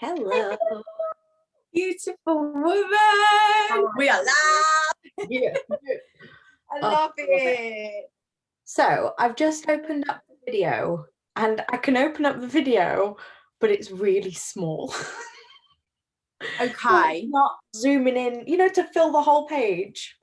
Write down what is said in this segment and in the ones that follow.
Hello. Beautiful woman. We are live. Yeah. I love it. So I've just opened up the video and I can open up the video, but it's really small. Okay. It's not zooming in, to fill the whole page.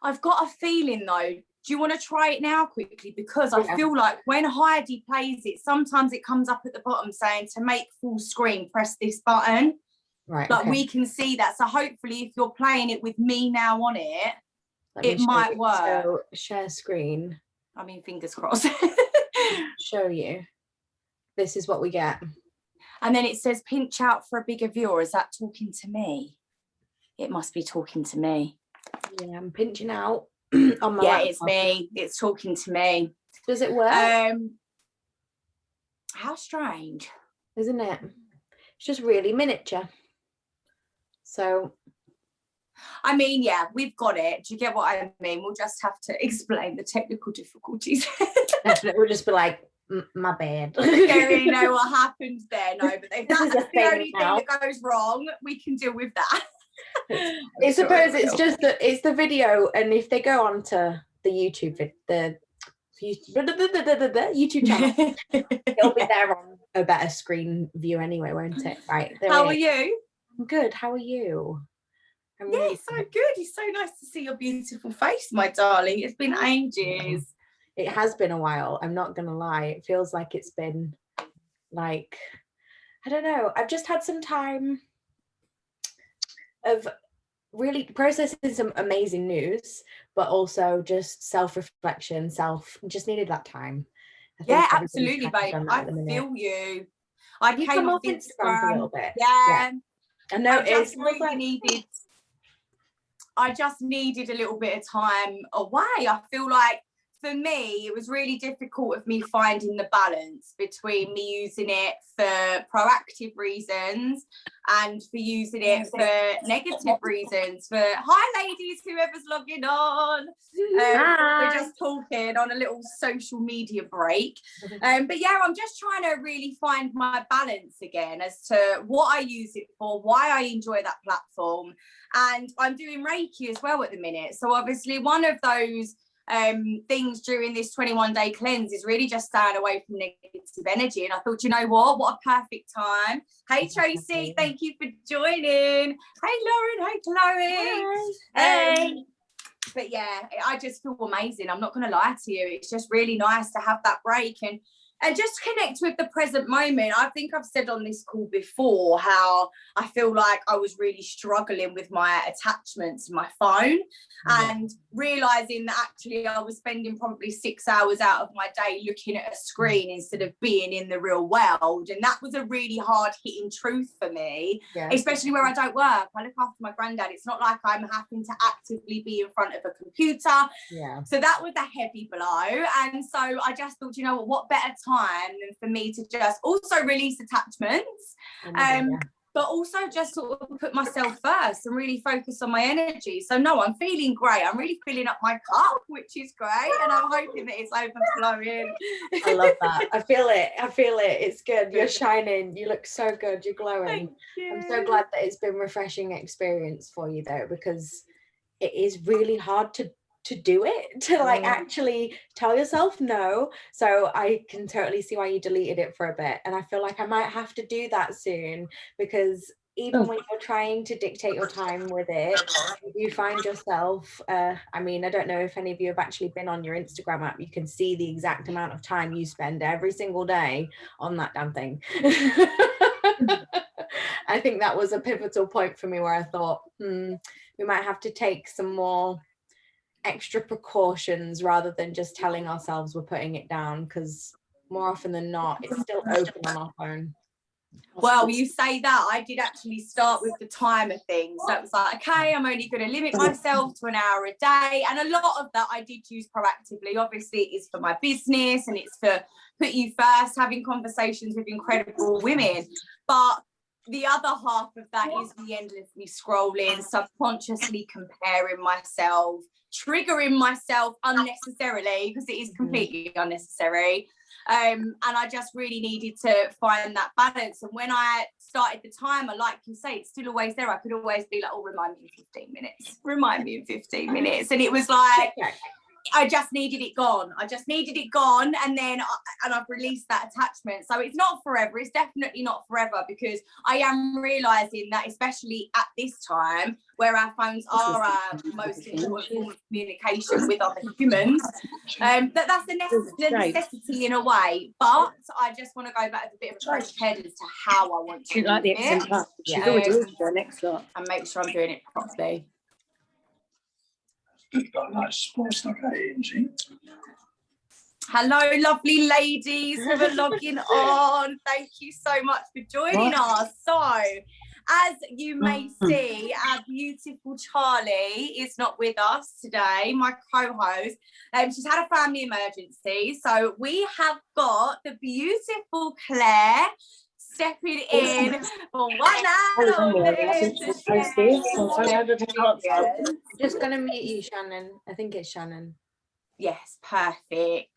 I've got a feeling though. Do you want to try it now quickly? Because I feel like when Heidi plays it, sometimes it comes up at the bottom saying to make full screen, press this button. Right. Like we can see that. So hopefully if you're playing it with me now on it, it might work. So share screen. I mean, fingers crossed. Show you. This is what we get. And then it says pinch out for a bigger view. Or is that talking to me? It must be talking to me. Yeah, I'm pinching out. On my laptop. It's me. It's talking to me. Does it work? How strange. Isn't it? It's just really miniature. So, I mean, yeah, we've got it. Do you get what I mean? We'll just have to explain the technical difficulties. We'll just be like, my bad. Don't really know what happened there. No, but if that's the only thing that goes wrong, we can deal with that. I suppose it's just that it's the video, and if they go on to the YouTube channel, it'll be there on a better screen view anyway, won't it? Right. How are you? I'm good. How are you? Yeah, so good. It's so nice to see your beautiful face, my darling. It's been ages. It has been a while. I'm not gonna lie. It feels like it's been like, I don't know. I've just had some time of really processing some amazing news, but also just self-reflection, just needed that time. Yeah, absolutely, babe. I feel you. I came off Instagram a little bit. Yeah. I noticed I just needed a little bit of time away. I feel like for me, it was really difficult of me finding the balance between me using it for proactive reasons and for using it for negative reasons. For hi, ladies, whoever's logging on. We're just talking on a little social media break. But yeah, I'm just trying to really find my balance again as to what I use it for, why I enjoy that platform. And I'm doing Reiki as well at the minute. So obviously one of those things during this 21-day cleanse is really just staying away from negative energy. And I thought, you know what a perfect time. Hey Tracy, thank you for joining. Hey Lauren, hey Chloe. Hey. But yeah, I just feel amazing. I'm not going to lie to you. It's just really nice to have that break and just connect with the present moment. I think I've said on this call before how I feel like I was really struggling with my attachment to my phone and realising that actually I was spending probably 6 hours out of my day looking at a screen instead of being in the real world. And that was a really hard hitting truth for me, especially where I don't work. I look after my granddad. It's not like I'm having to actively be in front of a computer. Yeah. So that was a heavy blow. And so I just thought, you know what better time than for me to just also release attachments, but also just sort of put myself first and really focus on my energy. So no, I'm feeling great. I'm really filling up my cup, which is great, and I'm hoping that it's overflowing. I love that. I feel it. It's good. You're shining. You look so good. You're glowing. Thank you. I'm so glad that it's been a refreshing experience for you though, because it is really hard to do it, to like actually tell yourself no. So I can totally see why you deleted it for a bit, and I feel like I might have to do that soon, because even when you're trying to dictate your time with it, you find yourself I mean, I don't know if any of you have actually been on your Instagram app. You can see the exact amount of time you spend every single day on that damn thing. I think that was a pivotal point for me where I thought we might have to take some more extra precautions rather than just telling ourselves we're putting it down, because more often than not it's still open on our phone. Well, you say that. I did actually start with the timer thing. So it was like, okay, I'm only going to limit myself to an hour a day. And a lot of that I did use proactively. Obviously, it is for my business and it's for PutUFirst, having conversations with incredible women. But the other half of that is me endlessly scrolling, subconsciously comparing myself, triggering myself unnecessarily, because it is completely unnecessary. And I just really needed to find that balance. And when I started the timer, like you say, it's still always there. I could always be like, oh, remind me in 15 minutes, remind me in 15 minutes. And it was like, I just needed it gone. And then I've released that attachment. So it's not forever. It's definitely not forever, because I am realizing that, especially at this time where our phones are our most important form of communication with other humans, that's a necessity in a way. But I just want to go back with a bit of a fresh head as to how I want to like the exemplar. She's already ordered the next lot. And make sure I'm doing it properly. Got a nice sports like that, isn't she? Hello, lovely ladies who are logging on. Thank you so much for joining us. So, as you may see, our beautiful Charlie is not with us today, my co-host. She's had a family emergency. So we have got the beautiful Claire stepping in for 1 hour. Just gonna mute you, Shannon. I think it's Shannon. Yes, perfect.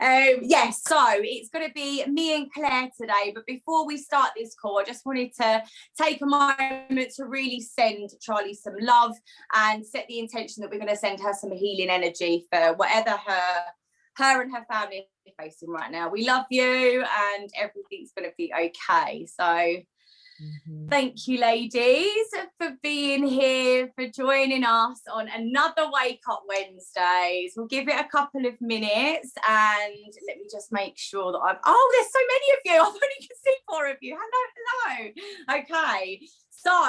Yes, so it's going to be me and Claire today. But before we start this call, I just wanted to take a moment to really send Charlie some love and set the intention that we're going to send her some healing energy for whatever her and her family are facing right now. We love you, and everything's going to be okay. So thank you, ladies, for being here, for joining us on another Wake Up Wednesdays. We'll give it a couple of minutes, and let me just make sure that there's so many of you. I've only can see 4 of you. Hello. Okay. So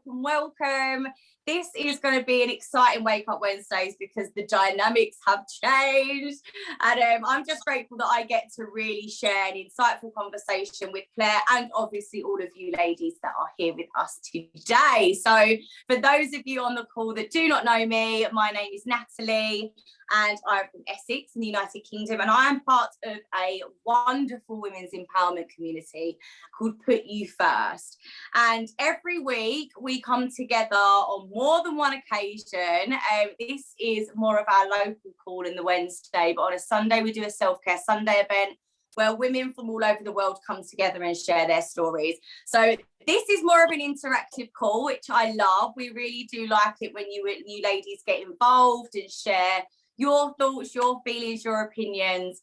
welcome. This is going to be an exciting Wake Up Wednesdays because the dynamics have changed. And I'm just grateful that I get to really share an insightful conversation with Claire and obviously all of you ladies that are here with us today. So for those of you on the call that do not know me, my name is Natalie, and I'm from Essex in the United Kingdom, and I am part of a wonderful women's empowerment community called PutUFirst. And every week we come together on more than one occasion. This is more of our local call in the Wednesday, but on a Sunday we do a self-care Sunday event where women from all over the world come together and share their stories. So this is more of an interactive call, which I love. We really do like it when you ladies get involved and share your thoughts, your feelings, your opinions,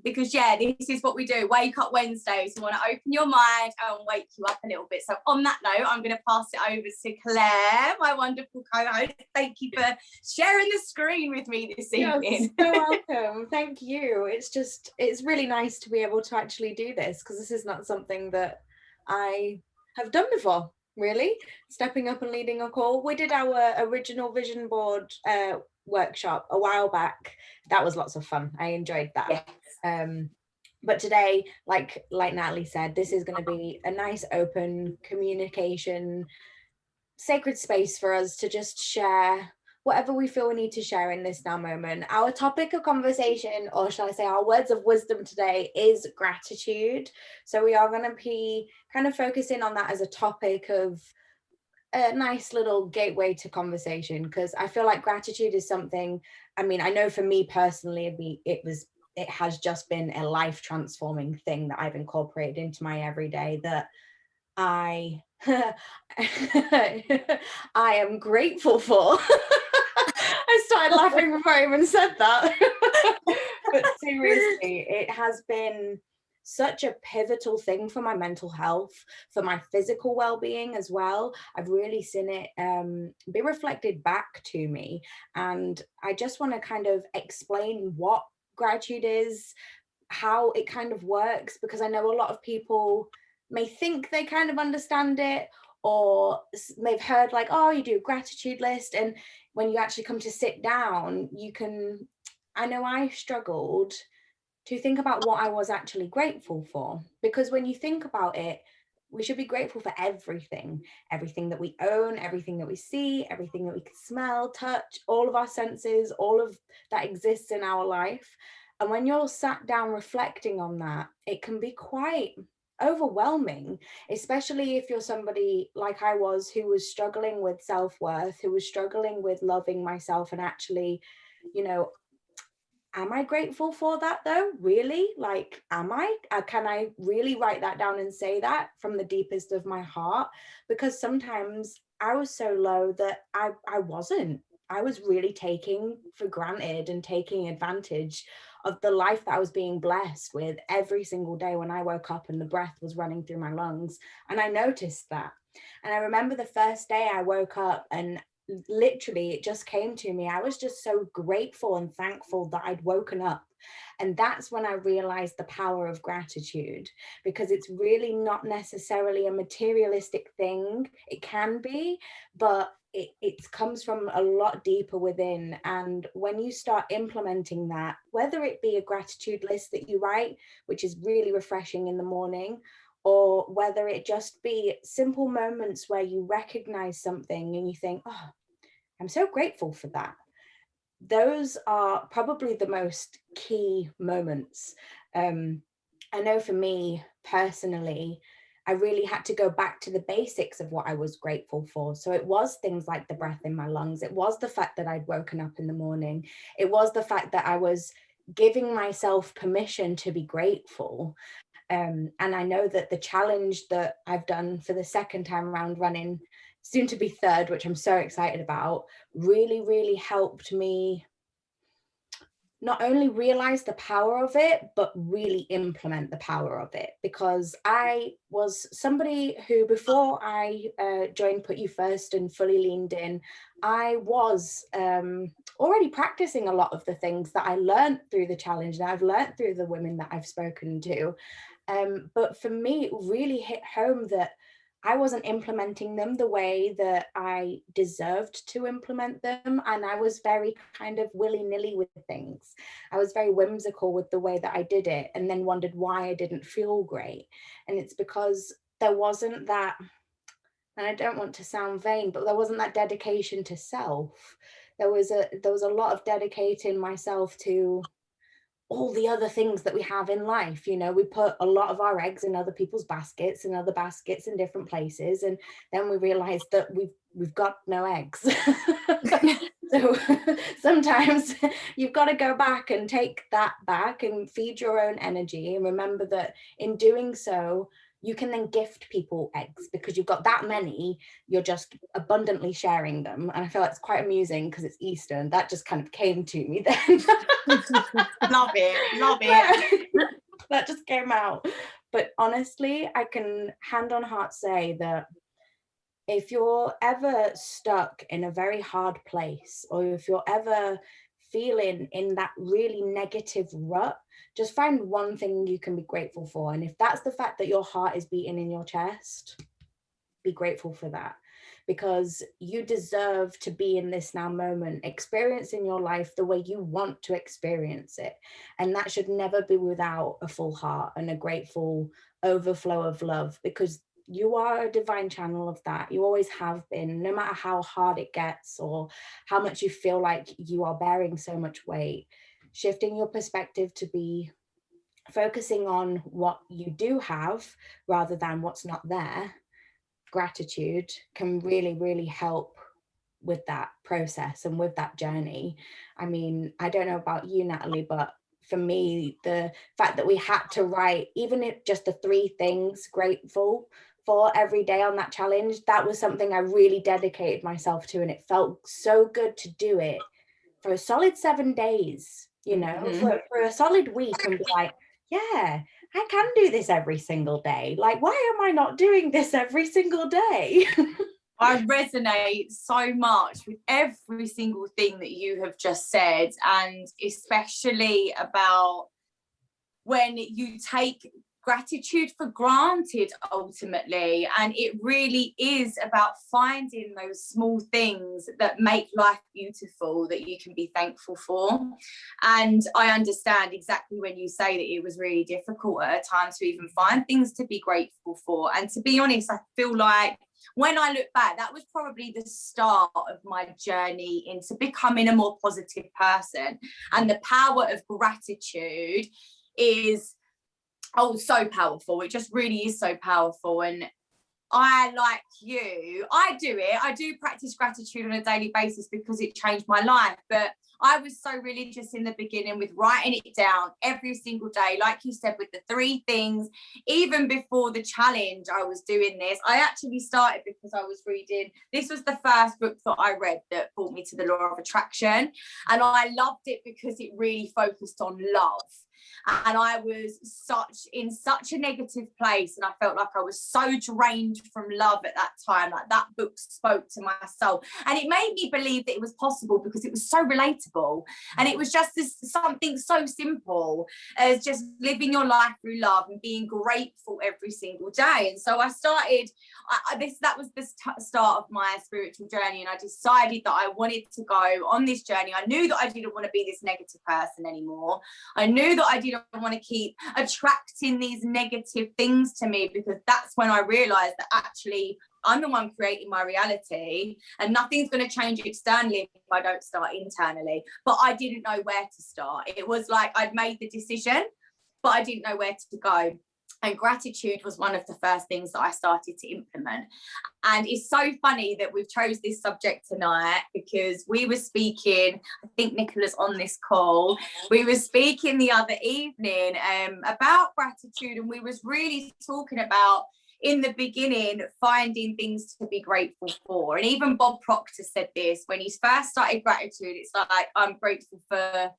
because this is what we do. Wake Up Wednesdays. We want to open your mind and wake you up a little bit. So on that note, I'm going to pass it over to Claire, my wonderful co-host. Thank you for sharing the screen with me this evening. You're so welcome. Thank you. It's really nice to be able to actually do this, because this is not something that I have done before, really. Stepping up and leading a call. We did our original vision board workshop a while back. That was lots of fun. I enjoyed that. Yes. But today, like Natalie said, this is going to be a nice open communication, sacred space for us to just share whatever we feel we need to share in this now moment. Our topic of conversation, or shall I say our words of wisdom today, is gratitude. So we are going to be kind of focusing on that as a topic of a nice little gateway to conversation, because I feel like gratitude is something, I mean, I know for me personally, it has just been a life transforming thing that I've incorporated into my everyday, that I am grateful for. I started laughing before I even said that. But seriously, it has been such a pivotal thing for my mental health, for my physical well-being as well. I've really seen it be reflected back to me, and I just want to kind of explain what gratitude is, how it kind of works, because I know a lot of people may think they kind of understand it, or they've heard like, oh, you do a gratitude list, and when you actually come to sit down, I know I struggled to think about what I was actually grateful for, because when you think about it, we should be grateful for everything that we own, everything that we see, everything that we can smell, touch, all of our senses, all of that exists in our life. And when you're sat down reflecting on that, it can be quite overwhelming, especially if you're somebody like I was, who was struggling with self-worth, who was struggling with loving myself and actually, am I grateful for that though? Really? Like, am I? Can I really write that down and say that from the deepest of my heart? Because sometimes I was so low that I wasn't. I was really taking for granted and taking advantage of the life that I was being blessed with every single day when I woke up and the breath was running through my lungs. And I noticed that. And I remember the first day I woke up and literally it just came to me. I was just so grateful and thankful that I'd woken up. And that's when I realized the power of gratitude, because it's really not necessarily a materialistic thing. It can be, but it comes from a lot deeper within. And when you start implementing that, whether it be a gratitude list that you write, which is really refreshing in the morning, or whether it just be simple moments where you recognize something and you think, oh, I'm so grateful for that. Those are probably the most key moments. I know for me personally, I really had to go back to the basics of what I was grateful for. So it was things like the breath in my lungs. It was the fact that I'd woken up in the morning. It was the fact that I was giving myself permission to be grateful. And I know that the challenge that I've done for the second time around, running soon to be third, which I'm so excited about, really, really helped me not only realize the power of it, but really implement the power of it. Because I was somebody who, before I joined PutUFirst and fully leaned in, I was already practicing a lot of the things that I learned through the challenge, that I've learned through the women that I've spoken to. But for me, it really hit home that I wasn't implementing them the way that I deserved to implement them. And I was very kind of willy-nilly with things. I was very whimsical with the way that I did it, and then wondered why I didn't feel great. And it's because there wasn't that, and I don't want to sound vain, but there wasn't that dedication to self. There was a lot of dedicating myself to all the other things that we have in life. You know, we put a lot of our eggs in other people's baskets and other baskets in different places, and then we realize that we've got no eggs. So sometimes you've got to go back and take that back and feed your own energy, and remember that in doing so you can then gift people eggs, because you've got that many, you're just abundantly sharing them. And I feel like it's quite amusing because it's Easter, and that just kind of came to me then. Love it. That just came out. But honestly, I can hand on heart say that if you're ever stuck in a very hard place, or if you're ever feeling in that really negative rut, just find one thing you can be grateful for. And if that's the fact that your heart is beating in your chest, be grateful for that, because you deserve to be in this now moment, experiencing your life the way you want to experience it. And that should never be without a full heart and a grateful overflow of love, because you are a divine channel of that. You always have been, no matter how hard it gets or how much you feel like you are bearing so much weight. Shifting your perspective to be focusing on what you do have rather than what's not there, gratitude, can really, really help with that process and with that journey. I mean, I don't know about you, Natalie, but for me, the fact that we had to write, even if just the 3 things grateful for every day on that challenge, that was something I really dedicated myself to. And it felt so good to do it for a solid 7 days, you know, for a solid week, and be like, yeah, I can do this every single day. Like, why am I not doing this every single day? I resonate so much with every single thing that you have just said, and especially about when you take gratitude for granted ultimately. And it really is about finding those small things that make life beautiful, that you can be thankful for. And I understand exactly when you say that it was really difficult at a time to even find things to be grateful for. And to be honest, I feel like when I look back, that was probably the start of my journey into becoming a more positive person. And the power of gratitude is so powerful. It just really is so powerful. And I, like you, I do practice gratitude on a daily basis because it changed my life. But I was so religious in the beginning with writing it down every single day, like you said, with the 3 things. Even before the challenge, I was doing this. I actually started because I was reading, this was the first book that I read that brought me to the law of attraction. And I loved it because it really focused on love. And I was in such a negative place, and I felt like I was so drained from love at that time. Like, that book spoke to my soul, and it made me believe that it was possible because it was so relatable, and it was just something so simple as just living your life through love and being grateful every single day. And so I started that was the start of my spiritual journey, and I decided that I wanted to go on this journey. I knew that I didn't want to be this negative person anymore. I knew that I didn't want to keep attracting these negative things to me, because that's when I realized that actually I'm the one creating my reality, and nothing's going to change externally if I don't start internally. But I didn't know where to start. It was like I'd made the decision, but I didn't know where to go. And gratitude was one of the first things that I started to implement. And it's so funny that we've chose this subject tonight, because we were speaking, I think Nicola's on this call, we were speaking the other evening about gratitude, and we was really talking about, in the beginning, finding things to be grateful for. And even Bob Proctor said this when he first started gratitude. It's like, I'm grateful for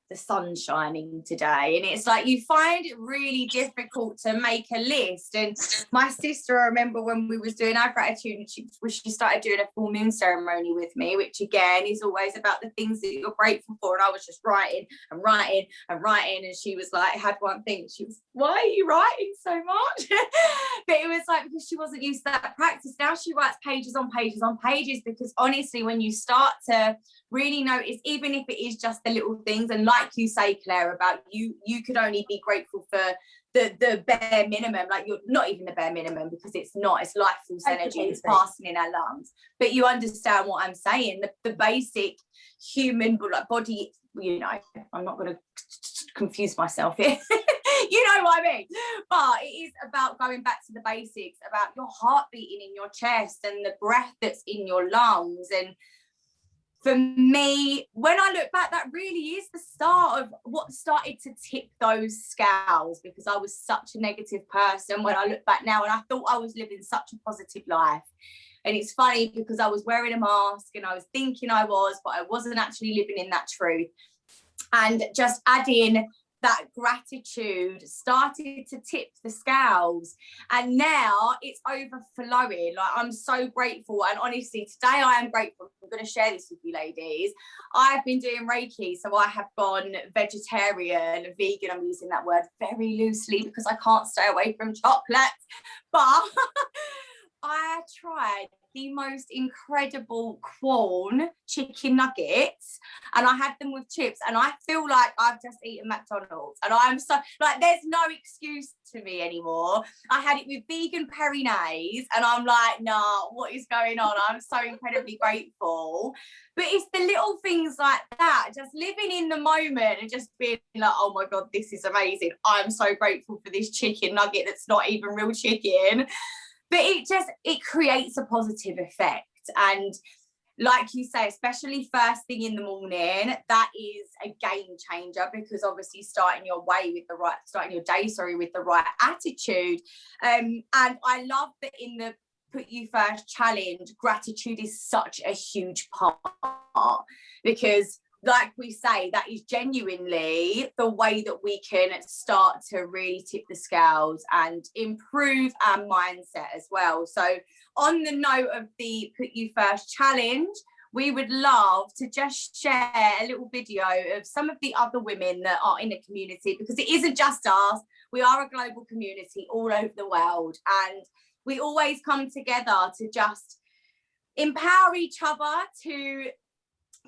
the sun shining today. And it's like, you find it really difficult to make a list. And my sister, I remember when we was doing our gratitude, and she started doing a full moon ceremony with me, which again is always about the things that you're grateful for. And I was just writing and writing and writing, and she was like, had one thing, she was, why are you writing so much? But it was like, because she wasn't used to that practice. Now she writes pages on pages on pages, because honestly, when you start to really notice, even if it is just the little things, and like you say, Claire, about you could only be grateful for the bare minimum, like you're not even the bare minimum, because it's not, it's life force energy, it's passing in our lungs. But you understand what I'm saying, the basic human body, you know, I'm not going to confuse myself here. You know what I mean? But it is about going back to the basics, about your heart beating in your chest and the breath that's in your lungs. And for me, when I look back, that really is the start of what started to tip those scales, because I was such a negative person when I look back now, and I thought I was living such a positive life. And it's funny, because I was wearing a mask and I was thinking I was, but I wasn't actually living in that truth. And just adding that gratitude started to tip the scales, and now it's overflowing. Like, I'm so grateful, and honestly, today I am grateful. I'm going to share this with you, ladies. I've been doing Reiki, so I have gone vegetarian, vegan. I'm using that word very loosely because I can't stay away from chocolate, but I tried the most incredible Quorn chicken nuggets, and I had them with chips, and I feel like I've just eaten McDonald's, and I'm so, like, there's no excuse to me anymore. I had it with vegan peri-nays, and I'm like, nah, what is going on? I'm so incredibly grateful. But it's the little things like that, just living in the moment and just being like, oh my God, this is amazing. I'm so grateful for this chicken nugget that's not even real chicken. But it creates a positive effect. And like you say, especially first thing in the morning, that is a game changer, because obviously starting your day with the right attitude. And I love that in the Put You First challenge, gratitude is such a huge part, because like we say, that is genuinely the way that we can start to really tip the scales and improve our mindset as well. So on the note of the Put You First challenge, we would love to just share a little video of some of the other women that are in the community, because it isn't just us. We are a global community all over the world, and we always come together to just empower each other to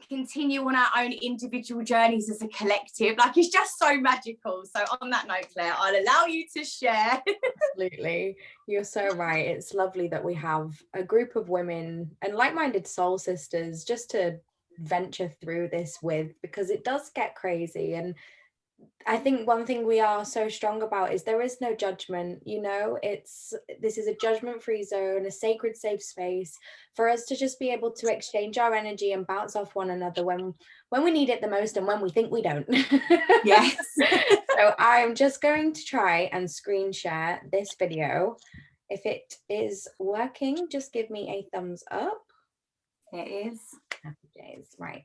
continue on our own individual journeys as a collective. Like, it's just so magical. So on that note, Claire, I'll allow you to share. Absolutely, you're so right. It's lovely that we have a group of women and like-minded soul sisters just to venture through this with, because it does get crazy. And I think one thing we are so strong about is there is no judgment, you know. This is a judgment-free zone, a sacred safe space for us to just be able to exchange our energy and bounce off one another when we need it the most and when we think we don't. Yes. So I'm just going to try and screen share this video. If it is working, just give me a thumbs up. It is. Happy days, right.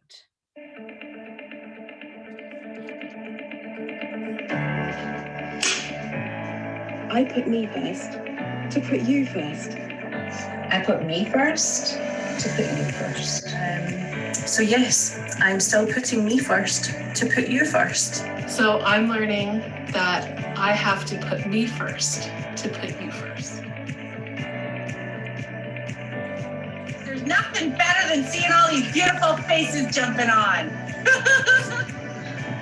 I put me first to put you first. I put me first to put you first. So yes, I'm still putting me first to put you first. So I'm learning that I have to put me first to put you first. There's nothing better than seeing all these beautiful faces jumping on.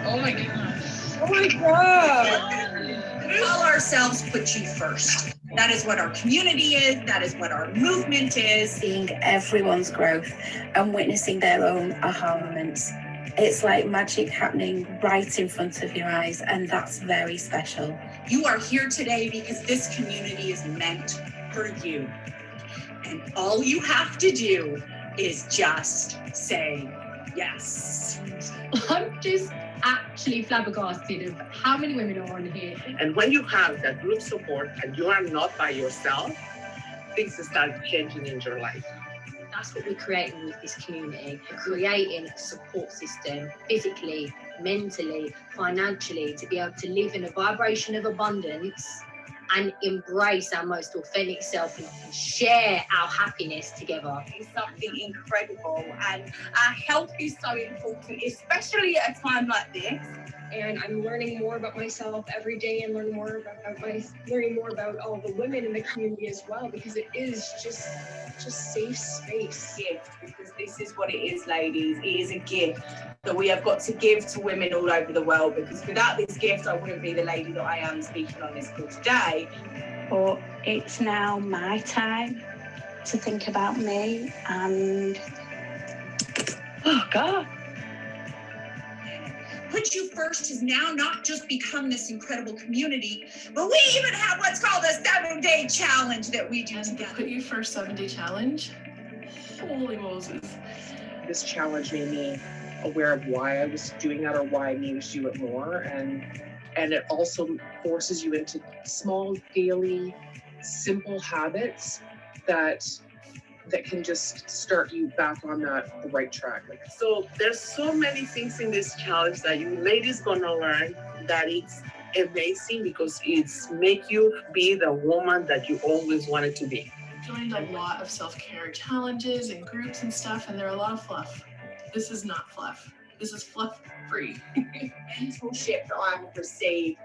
Oh my gosh. Oh my God. We call ourselves Put You First. That is what our community is. That is what our movement is. Seeing everyone's growth and witnessing their own aha moments. It's like magic happening right in front of your eyes, and that's very special. You are here today because this community is meant for you. And all you have to do is just say yes. I'm just actually flabbergasted of how many women are on here. And when you have that group support and you are not by yourself, things start changing in your life. That's what we're creating with this community. We're creating a support system, physically, mentally, financially, to be able to live in a vibration of abundance and embrace our most authentic self and share our happiness together. It's something incredible, and our health is so important, especially at a time like this. And I'm learning more about myself every day, and learning more about all the women in the community as well, because it is just safe space. Gift, because this is what it is, ladies. It is a gift that we have got to give to women all over the world, because without this gift I wouldn't be the lady that I am speaking on this call today. But it's now my time to think about me, and oh God. Put You First has now not just become this incredible community, but we even have what's called a 7-day challenge that we do together. Put You First 7-day challenge. Holy Moses. This challenge made me aware of why I was doing that or why I needed to do it more. And it also forces you into small, daily, simple habits that can just start you back on the right track. So there's so many things in this challenge that you ladies gonna learn that it's amazing, because it's make you be the woman that you always wanted to be. I've joined a lot of self-care challenges and groups and stuff, and they're a lot of fluff. This is not fluff. This is fluff-free. Mentorship that I have received,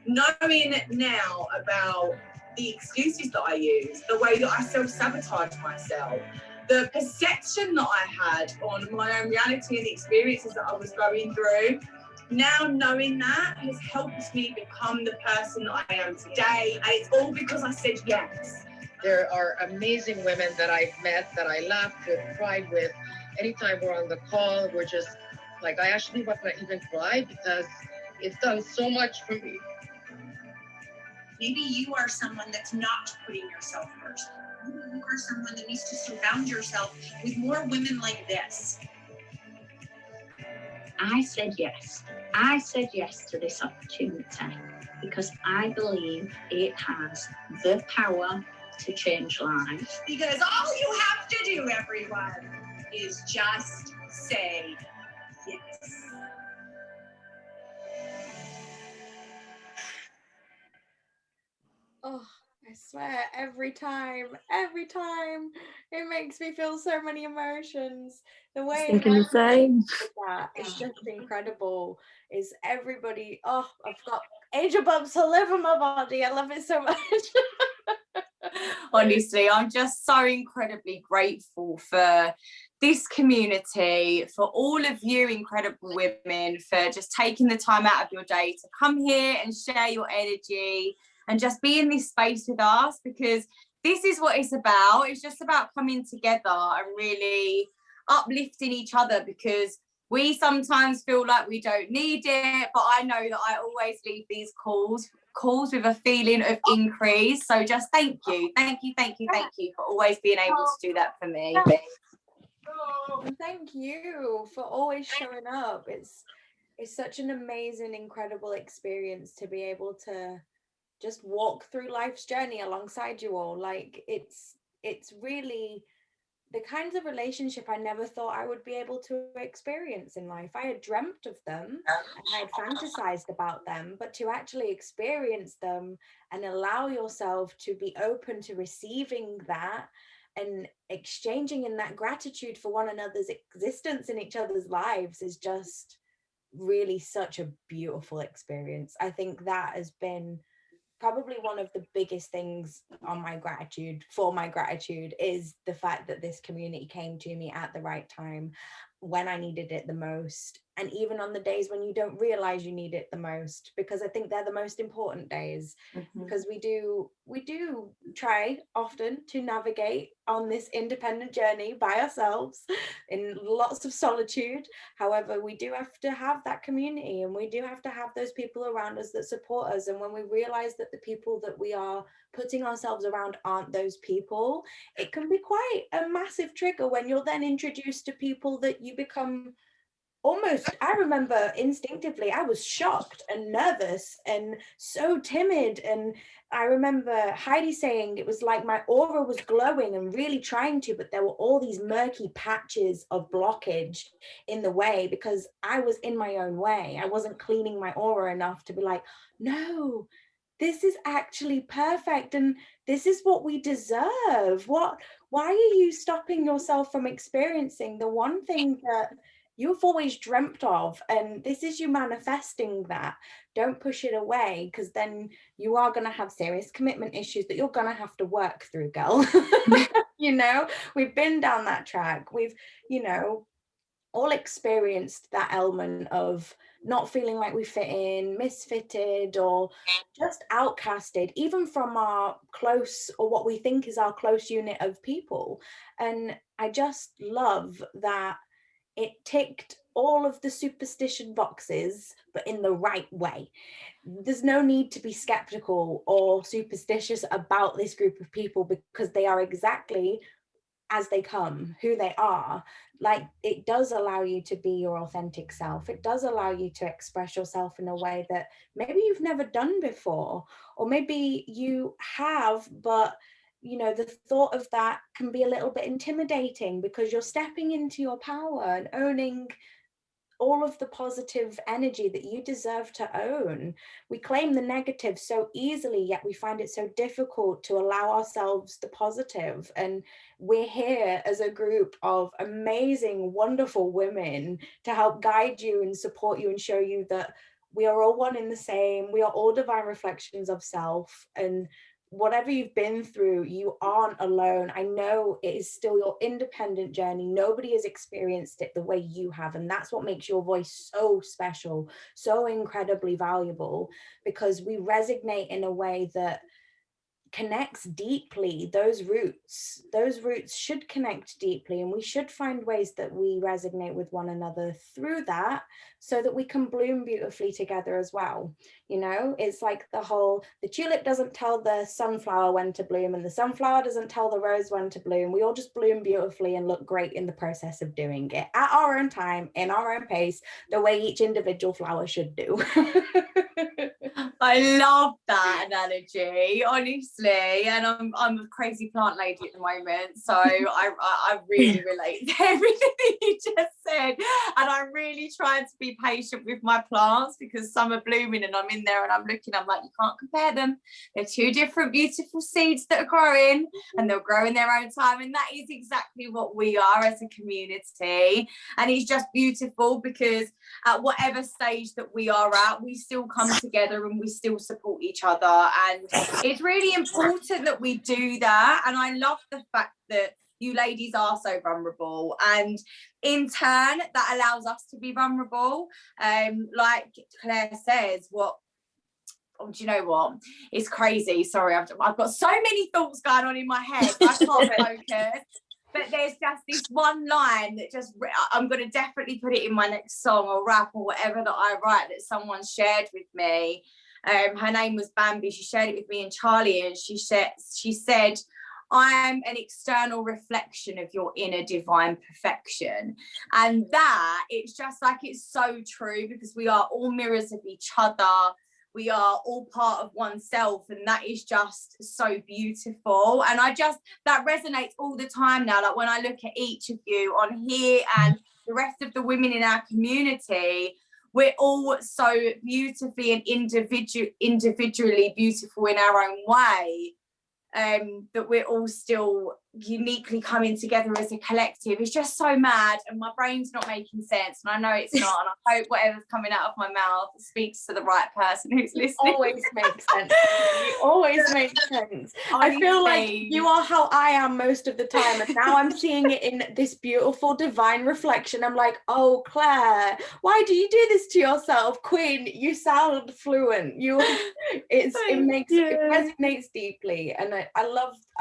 knowing now about the excuses that I use, the way that I self-sabotage myself, the perception that I had on my own reality and the experiences that I was going through, now knowing that has helped me become the person that I am today. And it's all because I said yes. There are amazing women that I've met that I laughed with, cried with. Anytime we're on the call, we're just like, I actually want to even cry because it's done so much for me. Maybe you are someone that's not putting yourself first. Maybe you are someone that needs to surround yourself with more women like this. I said yes. I said yes to this opportunity because I believe it has the power to change lives. Because all you have to do, everyone, is just say yes. Oh, I swear, every time, it makes me feel so many emotions. The way Thinking the same. that is just incredible. Is everybody? Oh, I've got angel bumps all over my body. I love it so much. Honestly, I'm just so incredibly grateful for this community, for all of you incredible women, for just taking the time out of your day to come here and share your energy and just be in this space with us, because this is what it's about. It's just about coming together and really uplifting each other, because we sometimes feel like we don't need it, but I know that I always leave these calls with a feeling of increase. So just thank you for always being able to do that for me. Thank you for always showing up. It's such an amazing, incredible experience to be able to just walk through life's journey alongside you all. Like it's really the kinds of relationship I never thought I would be able to experience in life. I had dreamt of them and I had fantasized about them, but to actually experience them and allow yourself to be open to receiving that and exchanging in that gratitude for one another's existence in each other's lives is just really such a beautiful experience. I think that has been probably one of the biggest things on my gratitude is the fact that this community came to me at the right time when I needed it the most, and even on the days when you don't realize you need it the most, because I think they're the most important days. Because we do try often to navigate on this independent journey by ourselves in lots of solitude. However, we do have to have that community, and we do have to have those people around us that support us. And when we realize that the people that we are putting ourselves around aren't those people, it can be quite a massive trigger when you're then introduced to people that you become almost, I remember instinctively, I was shocked and nervous and so timid. And I remember Heidi saying it was like my aura was glowing and really trying to, but there were all these murky patches of blockage in the way because I was in my own way. I wasn't cleaning my aura enough to be like, no, this is actually perfect and this is what we deserve. Why are you stopping yourself from experiencing the one thing that you've always dreamt of? And this is you manifesting that. Don't push it away, because then you are going to have serious commitment issues that you're going to have to work through, girl. You know, we've been down that track. We've, you know, all experienced that element of not feeling like we fit in, misfitted, or just outcasted, even from our close, or what we think is our close unit of people. And I just love that it ticked all of the superstition boxes, but in the right way. There's no need to be skeptical or superstitious about this group of people, because they are exactly as they come, who they are. Like, it does allow you to be your authentic self. It does allow you to express yourself in a way that maybe you've never done before, or maybe you have, but you know, the thought of that can be a little bit intimidating because you're stepping into your power and owning all of the positive energy that you deserve to own. We claim the negative so easily, yet we find it so difficult to allow ourselves the positive. And we're here as a group of amazing, wonderful women to help guide you and support you and show you that we are all one in the same. We are all divine reflections of self, and whatever you've been through, you aren't alone. I know it is still your independent journey. Nobody has experienced it the way you have. And that's what makes your voice so special, so incredibly valuable, because we resonate in a way that connects deeply. Those roots should connect deeply, and we should find ways that we resonate with one another through that, so that we can bloom beautifully together as well. You know, it's like the tulip doesn't tell the sunflower when to bloom, and the sunflower doesn't tell the rose when to bloom. We all just bloom beautifully and look great in the process of doing it at our own time, in our own pace, the way each individual flower should do. I love that analogy, honestly, and I'm a crazy plant lady at the moment, so I really relate to everything that you just said, and I'm really trying to be patient with my plants, because some are blooming and I'm in there and I'm looking, I'm like, you can't compare them. They're two different beautiful seeds that are growing, and they'll grow in their own time, and that is exactly what we are as a community. And it's just beautiful, because at whatever stage that we are at, we still come together and we still support each other, and it's really important that we do that. And I love the fact that you ladies are so vulnerable, and in turn that allows us to be vulnerable. Like Claire says, do you know what, it's crazy, sorry, I've got so many thoughts going on in my head, I can't focus. But there's just this one line that just, I'm going to definitely put it in my next song or rap or whatever that I write, that someone shared with me. Her name was Bambi. She shared it with me and Charlie, and she said, I'm an external reflection of your inner divine perfection. And that, it's just like, it's so true, because we are all mirrors of each other. We are all part of oneself, and that is just so beautiful. And that resonates all the time now. Like when I look at each of you on here and the rest of the women in our community, we're all so beautifully and individually beautiful in our own way. That we're all still uniquely coming together as a collective. It's just so mad, and my brain's not making sense, and I know it's not, and I hope whatever's coming out of my mouth speaks to the right person who's listening. Always makes sense. It always makes sense. I feel like you are how I am most of the time, and now I'm seeing it in this beautiful divine reflection. I'm like, oh, Claire, why do you do this to yourself? Queen, you sound fluent. It resonates deeply, and I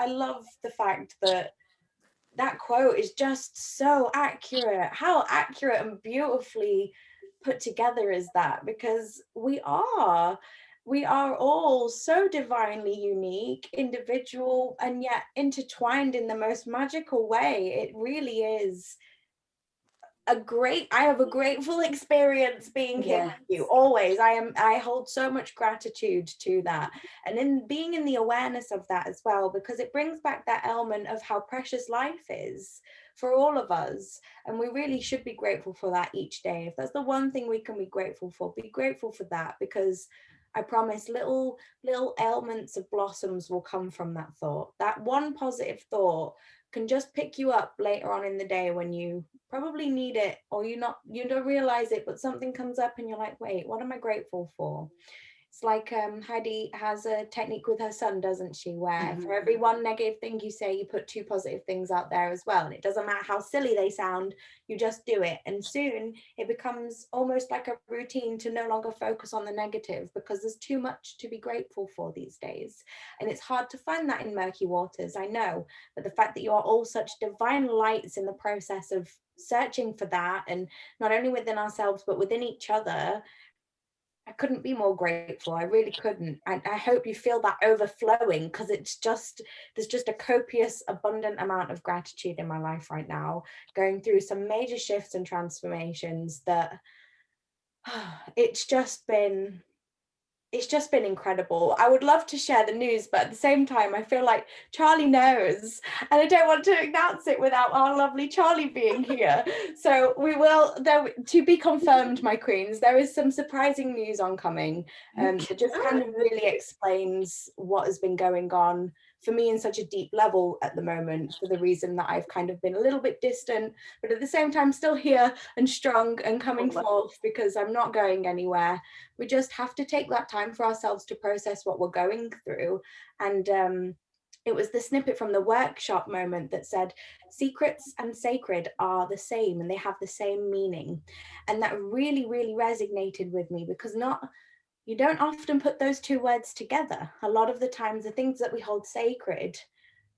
love the fact that quote is just so accurate. How accurate and beautifully put together is that? Because we are all so divinely unique, individual, and yet intertwined in the most magical way. It really is I have a grateful experience being here with you always. I hold so much gratitude to that, and in being in the awareness of that as well, because it brings back that element of how precious life is for all of us, and we really should be grateful for that each day. If that's the one thing we can be grateful for, be grateful for that, because I promise little elements of blossoms will come from that thought. That one positive thought can just pick you up later on in the day when you probably need it, or you don't realize it, but something comes up and you're like, wait, what am I grateful for? It's like Heidi has a technique with her son, doesn't she, where for every one negative thing you say, you put 2 positive things out there as well, and it doesn't matter how silly they sound, you just do it, and soon it becomes almost like a routine to no longer focus on the negative, because there's too much to be grateful for these days, and it's hard to find that in murky waters, I know, but the fact that you are all such divine lights in the process of searching for that, and not only within ourselves but within each other, I couldn't be more grateful. I really couldn't. I hope you feel that overflowing, because there's just a copious, abundant amount of gratitude in my life right now, going through some major shifts and transformations that it's just been incredible. I would love to share the news, but at the same time, I feel like Charlie knows, and I don't want to announce it without our lovely Charlie being here. So we will, to be confirmed, my queens, there is some surprising news oncoming that just kind of really explains what has been going on for me in such a deep level at the moment, for the reason that I've kind of been a little bit distant, but at the same time still here and strong and coming forth, because I'm not going anywhere. We just have to take that time for ourselves to process what we're going through. And it was the snippet from the workshop moment that said, secrets and sacred are the same and they have the same meaning. And that really, really resonated with me, because you don't often put those 2 words together. A lot of the times, the things that we hold sacred,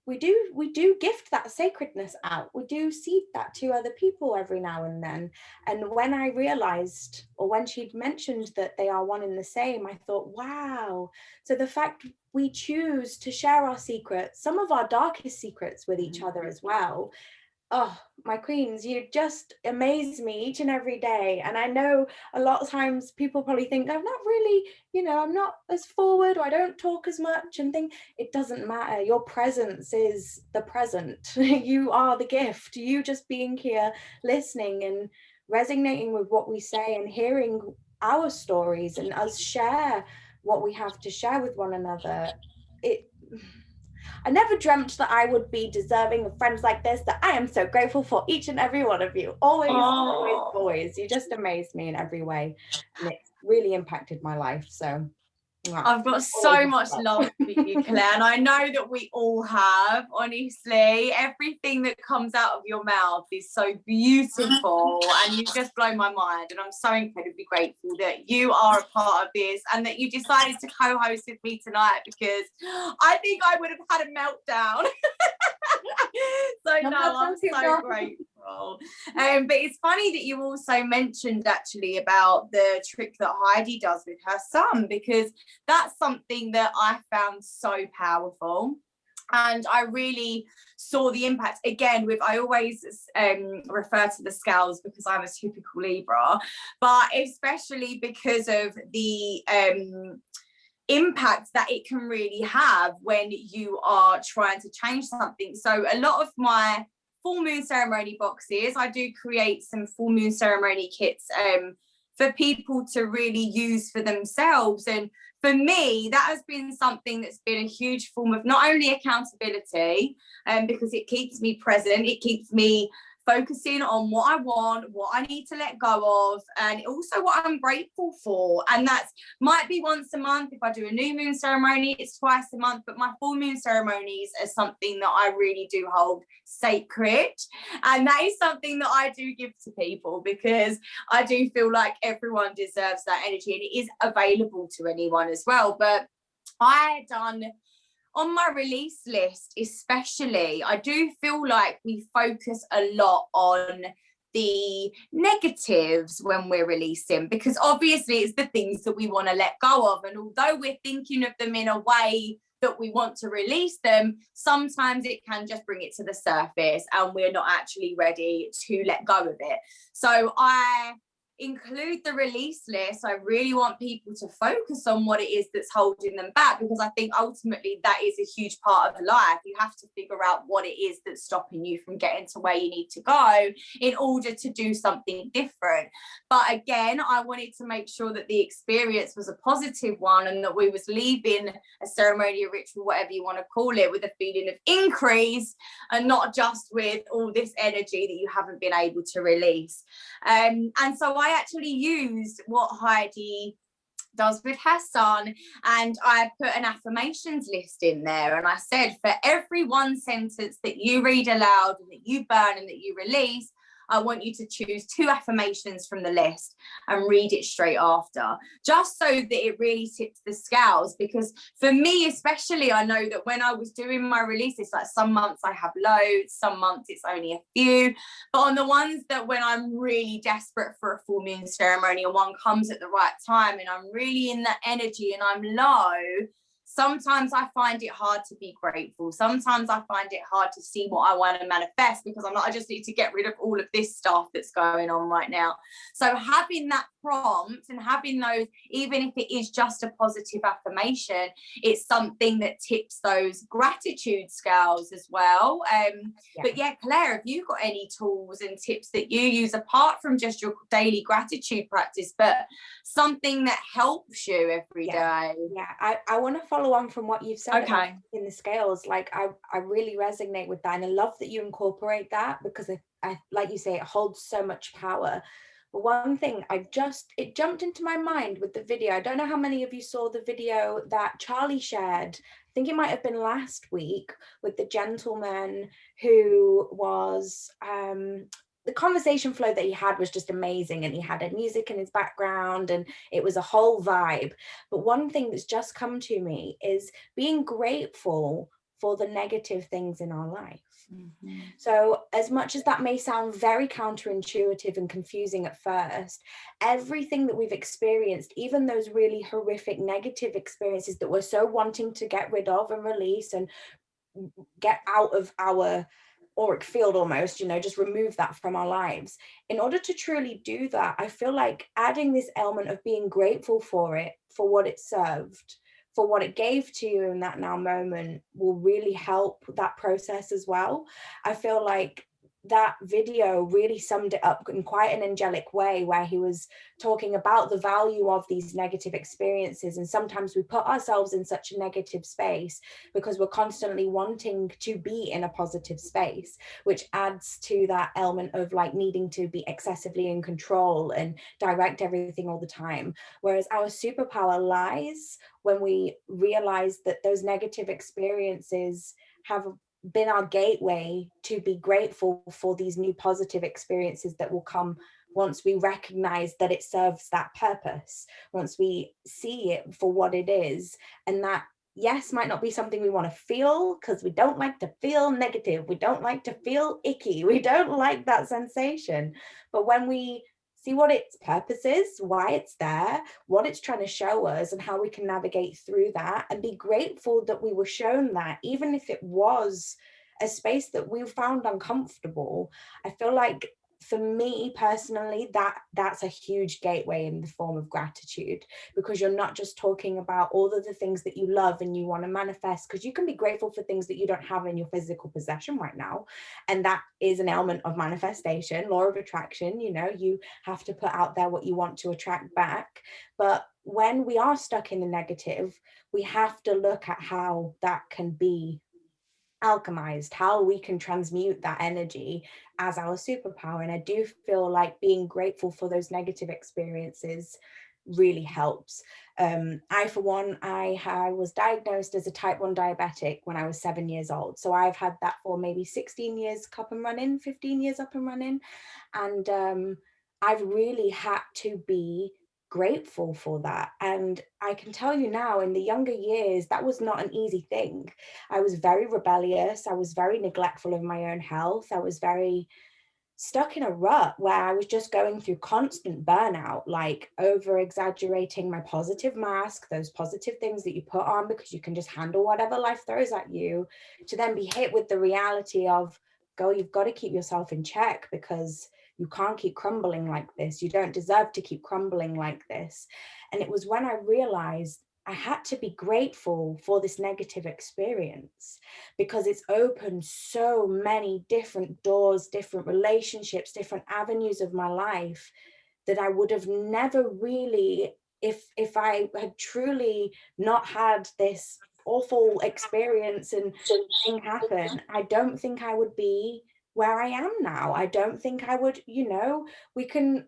we do gift that sacredness out. We do seed that to other people every now and then. And when I realized, or when she'd mentioned that they are one and the same, I thought, wow. So the fact we choose to share our secrets, some of our darkest secrets, with each other as well. Oh, my queens, you just amaze me each and every day. And I know a lot of times people probably think I'm not really, I'm not as forward, or I don't talk as much, and think it doesn't matter. Your presence is the present. You are the gift. You just being here, listening and resonating with what we say, and hearing our stories and us share what we have to share with one another. I never dreamt that I would be deserving of friends like this, that I am so grateful for each and every one of you. Always, always. You just amaze me in every way. And it's really impacted my life. So I've got so much love for you, Claire, and I know that we all have. Honestly, everything that comes out of your mouth is so beautiful, and you just blow my mind, and I'm so incredibly grateful that you are a part of this and that you decided to co-host with me tonight, because I think I would have had a meltdown. So No, no, I'm that's so so grateful. But it's funny that you also mentioned actually about the trick that Heidi does with her son, because that's something that I found so powerful. And I really saw the impact again with, I always refer to the scales because I'm a typical Libra, but especially because of the impact that it can really have when you are trying to change something. So a lot of my full moon ceremony boxes, I do create some full moon ceremony kits for people to really use for themselves. And for me, that has been something that's been a huge form of not only accountability, because it keeps me present, it keeps me focusing on what I want, what I need to let go of, and also what I'm grateful for. And that might be once a month. If I do a new moon ceremony, it's twice a month, but my full moon ceremonies are something that I really do hold sacred. And that is something that I do give to people, because I do feel like everyone deserves that energy, and it is available to anyone as well. But I done on my release list, especially, I do feel like we focus a lot on the negatives when we're releasing, because obviously it's the things that we want to let go of. And although we're thinking of them in a way that we want to release them, sometimes it can just bring it to the surface and we're not actually ready to let go of it. So I include the release list. I really want people to focus on what it is that's holding them back, because I think ultimately that is a huge part of life. You have to figure out what it is that's stopping you from getting to where you need to go in order to do something different. But again, I wanted to make sure that the experience was a positive one, and that we was leaving a ceremony, a ritual, whatever you want to call it, with a feeling of increase, and not just with all this energy that you haven't been able to release. And so I actually used what Heidi does with her son, and I put an affirmations list in there, and I said, for every one sentence that you read aloud and that you burn and that you release, I want you to choose 2 affirmations from the list and read it straight after, just so that it really tips the scales. Because for me especially, I know that when I was doing my releases, like some months I have loads, some months it's only a few, but on the ones that when I'm really desperate for a full moon ceremony and one comes at the right time and I'm really in that energy and I'm low, sometimes I find it hard to be grateful. Sometimes I find it hard to see what I want to manifest, because I'm like, I just need to get rid of all of this stuff that's going on right now. So having that prompt and having those, even if it is just a positive affirmation, it's something that tips those gratitude scales as well. But yeah, Claire, have you got any tools and tips that you use apart from just your daily gratitude practice, but something that helps you every day? Yeah, I want to follow on from what you've said about in the scales. Like I really resonate with that, and I love that you incorporate that, because I like you say, it holds so much power. But one thing it jumped into my mind with the video. I don't know how many of you saw the video that Charlie shared. I think it might have been last week, with the gentleman who was the conversation flow that he had was just amazing, and he had a music in his background and it was a whole vibe. But one thing that's just come to me is being grateful for the negative things in our life. Mm-hmm. So as much as that may sound very counterintuitive and confusing at first, everything that we've experienced, even those really horrific negative experiences that we're so wanting to get rid of and release and get out of our auric field almost, just remove that from our lives. In order to truly do that, I feel like adding this element of being grateful for it, for what it served, for what it gave to you in that now moment, will really help that process as well. I feel like that video really summed it up in quite an angelic way, where he was talking about the value of these negative experiences. And sometimes we put ourselves in such a negative space because we're constantly wanting to be in a positive space, which adds to that element of like needing to be excessively in control and direct everything all the time. Whereas our superpower lies when we realize that those negative experiences have been our gateway to be grateful for these new positive experiences that will come once we recognize that it serves that purpose, once we see it for what it is. And that yes, might not be something we want to feel, because we don't like to feel negative. We don't like to feel icky. We don't like that sensation. But when we see what its purpose is, why it's there, what it's trying to show us, and how we can navigate through that, and be grateful that we were shown that, even if it was a space that we found uncomfortable, I feel like for me personally, that's a huge gateway in the form of gratitude, because you're not just talking about all of the things that you love and you want to manifest, because you can be grateful for things that you don't have in your physical possession right now, and that is an element of manifestation, law of attraction. You know, you have to put out there what you want to attract back. But when we are stuck in the negative, we have to look at how that can be alchemized, how we can transmute that energy as our superpower. And I do feel like being grateful for those negative experiences really helps. I, for one, I was diagnosed as a type 1 diabetic when I was 7 years old. So I've had that for maybe 16 years up and running, 15 years up and running. And I've really had to be grateful for that. And I can tell you now, in the younger years, that was not an easy thing. I was very rebellious. I was very neglectful of my own health. I was very stuck in a rut where I was just going through constant burnout, like over exaggerating my positive mask, those positive things that you put on because you can just handle whatever life throws at you, to then be hit with the reality of, girl, you've got to keep yourself in check, because you can't keep crumbling like this. You don't deserve to keep crumbling like this. And it was when I realized I had to be grateful for this negative experience, because it's opened so many different doors, different relationships, different avenues of my life that I would have never really, if I had truly not had this awful experience and thing happen, I don't think I would be where I am now. I don't think I would, we can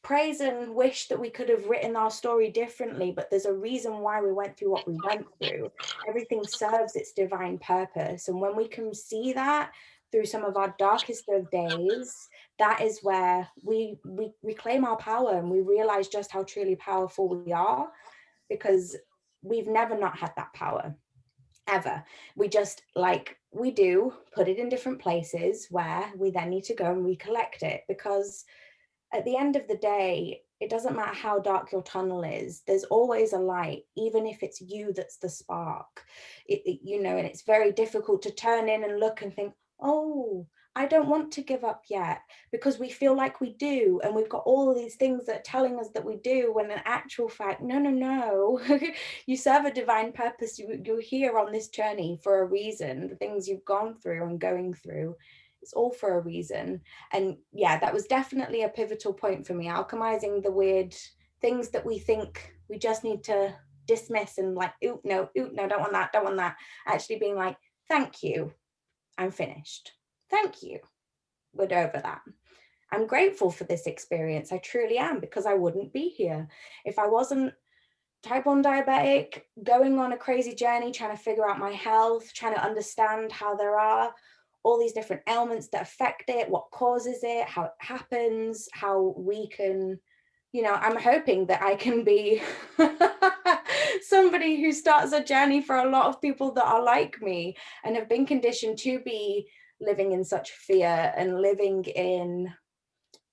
praise and wish that we could have written our story differently, but there's a reason why we went through what we went through. Everything serves its divine purpose. And when we can see that through some of our darkest of days, that is where we reclaim our power, and we realize just how truly powerful we are, because we've never not had that power, ever. We just, like we do, put it in different places where we then need to go and recollect it, because at the end of the day, it doesn't matter how dark your tunnel is, there's always a light, even if it's you that's the spark. And it's very difficult to turn in and look and think, oh, I don't want to give up yet, because we feel like we do, and we've got all of these things that are telling us that we do, when in actual fact, no. You serve a divine purpose. You're here on this journey for a reason. The things you've gone through and going through, it's all for a reason. And yeah, that was definitely a pivotal point for me, alchemizing the weird things that we think we just need to dismiss and like, ooh, no, don't want that. Actually being like, thank you, I'm finished. Thank you, we're over that. I'm grateful for this experience. I truly am, because I wouldn't be here if I wasn't type 1 diabetic, going on a crazy journey, trying to figure out my health, trying to understand how there are all these different ailments that affect it, what causes it, how it happens, how we can, I'm hoping that I can be somebody who starts a journey for a lot of people that are like me and have been conditioned to be living in such fear and living in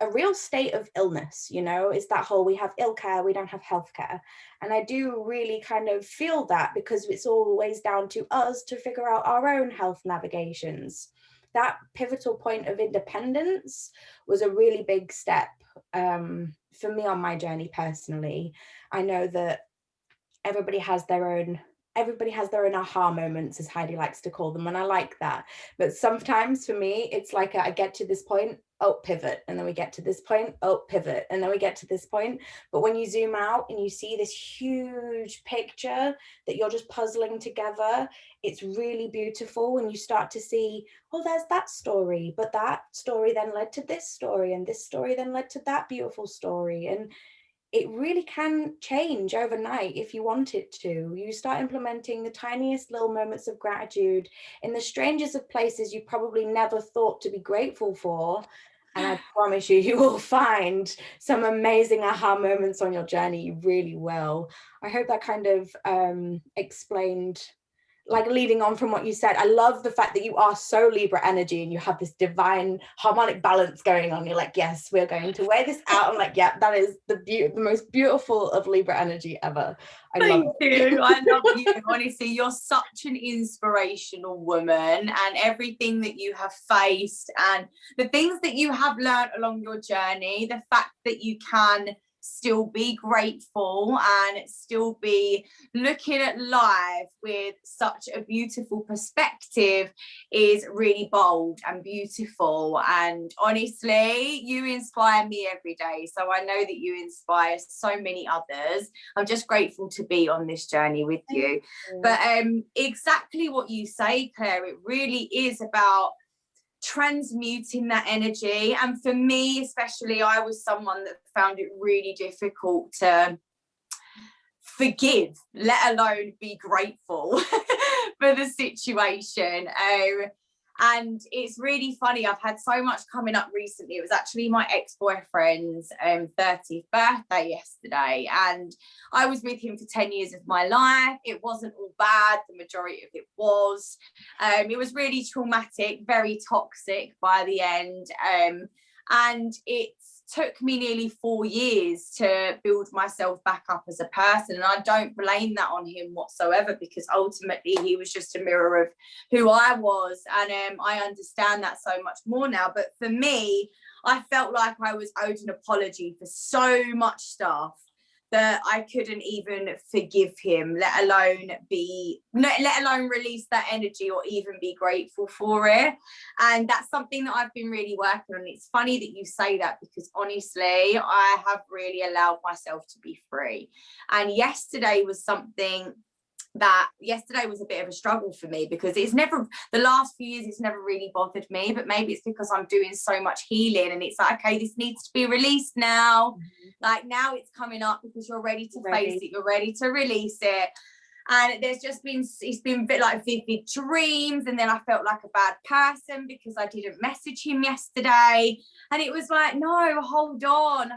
a real state of illness. Is that whole, we have ill care, we don't have healthcare. And I do really kind of feel that, because it's always down to us to figure out our own health navigations. That pivotal point of independence was a really big step for me on my journey personally. I know that everybody has their own aha moments, as Heidi likes to call them, and I like that. But sometimes for me, it's like I get to this point, oh, pivot, and then we get to this point, oh, pivot, and then we get to this point. But when you zoom out and you see this huge picture that you're just puzzling together, it's really beautiful when you start to see, oh, there's that story, but that story then led to this story, and this story then led to that beautiful story. And it really can change overnight if you want it to. You start implementing the tiniest little moments of gratitude in the strangest of places you probably never thought to be grateful for. And I promise you, you will find some amazing aha moments on your journey. You really will. I hope that kind of explained, like leading on from what you said. I love the fact that you are so Libra energy and you have this divine harmonic balance going on. You're like, yes, we're going to wear this out. I'm like, yeah, that is the most beautiful of Libra energy ever. Thank you. I love you. Honestly, you're such an inspirational woman, and everything that you have faced and the things that you have learned along your journey, the fact that you can still be grateful and still be looking at life with such a beautiful perspective is really bold and beautiful. And honestly, you inspire me every day, so I know that you inspire so many others. I'm just grateful to be on this journey with you. But exactly what you say, Claire, it really is about transmuting that energy. And for me especially, I was someone that found it really difficult to forgive, let alone be grateful for the situation. And it's really funny, I've had so much coming up recently. It was actually my ex-boyfriend's 30th birthday yesterday, and I was with him for 10 years of my life. It wasn't all bad, the majority of it was. It was really traumatic, very toxic by the end, and it took me nearly 4 years to build myself back up as a person. And I don't blame that on him whatsoever, because ultimately he was just a mirror of who I was. And I understand that so much more now. But for me, I felt like I was owed an apology for so much stuff that I couldn't even forgive him, let alone release that energy or even be grateful for it. And that's something that I've been really working on. It's funny that you say that, because honestly, I have really allowed myself to be free. And yesterday was a bit of a struggle for me, because the last few years it's never really bothered me, but maybe it's because I'm doing so much healing and it's like, okay, this needs to be released now. Like now it's coming up because you're ready to face it, you're ready to release it. And it's been a bit like vivid dreams, and then I felt like a bad person because I didn't message him yesterday. And it was like, no, hold on,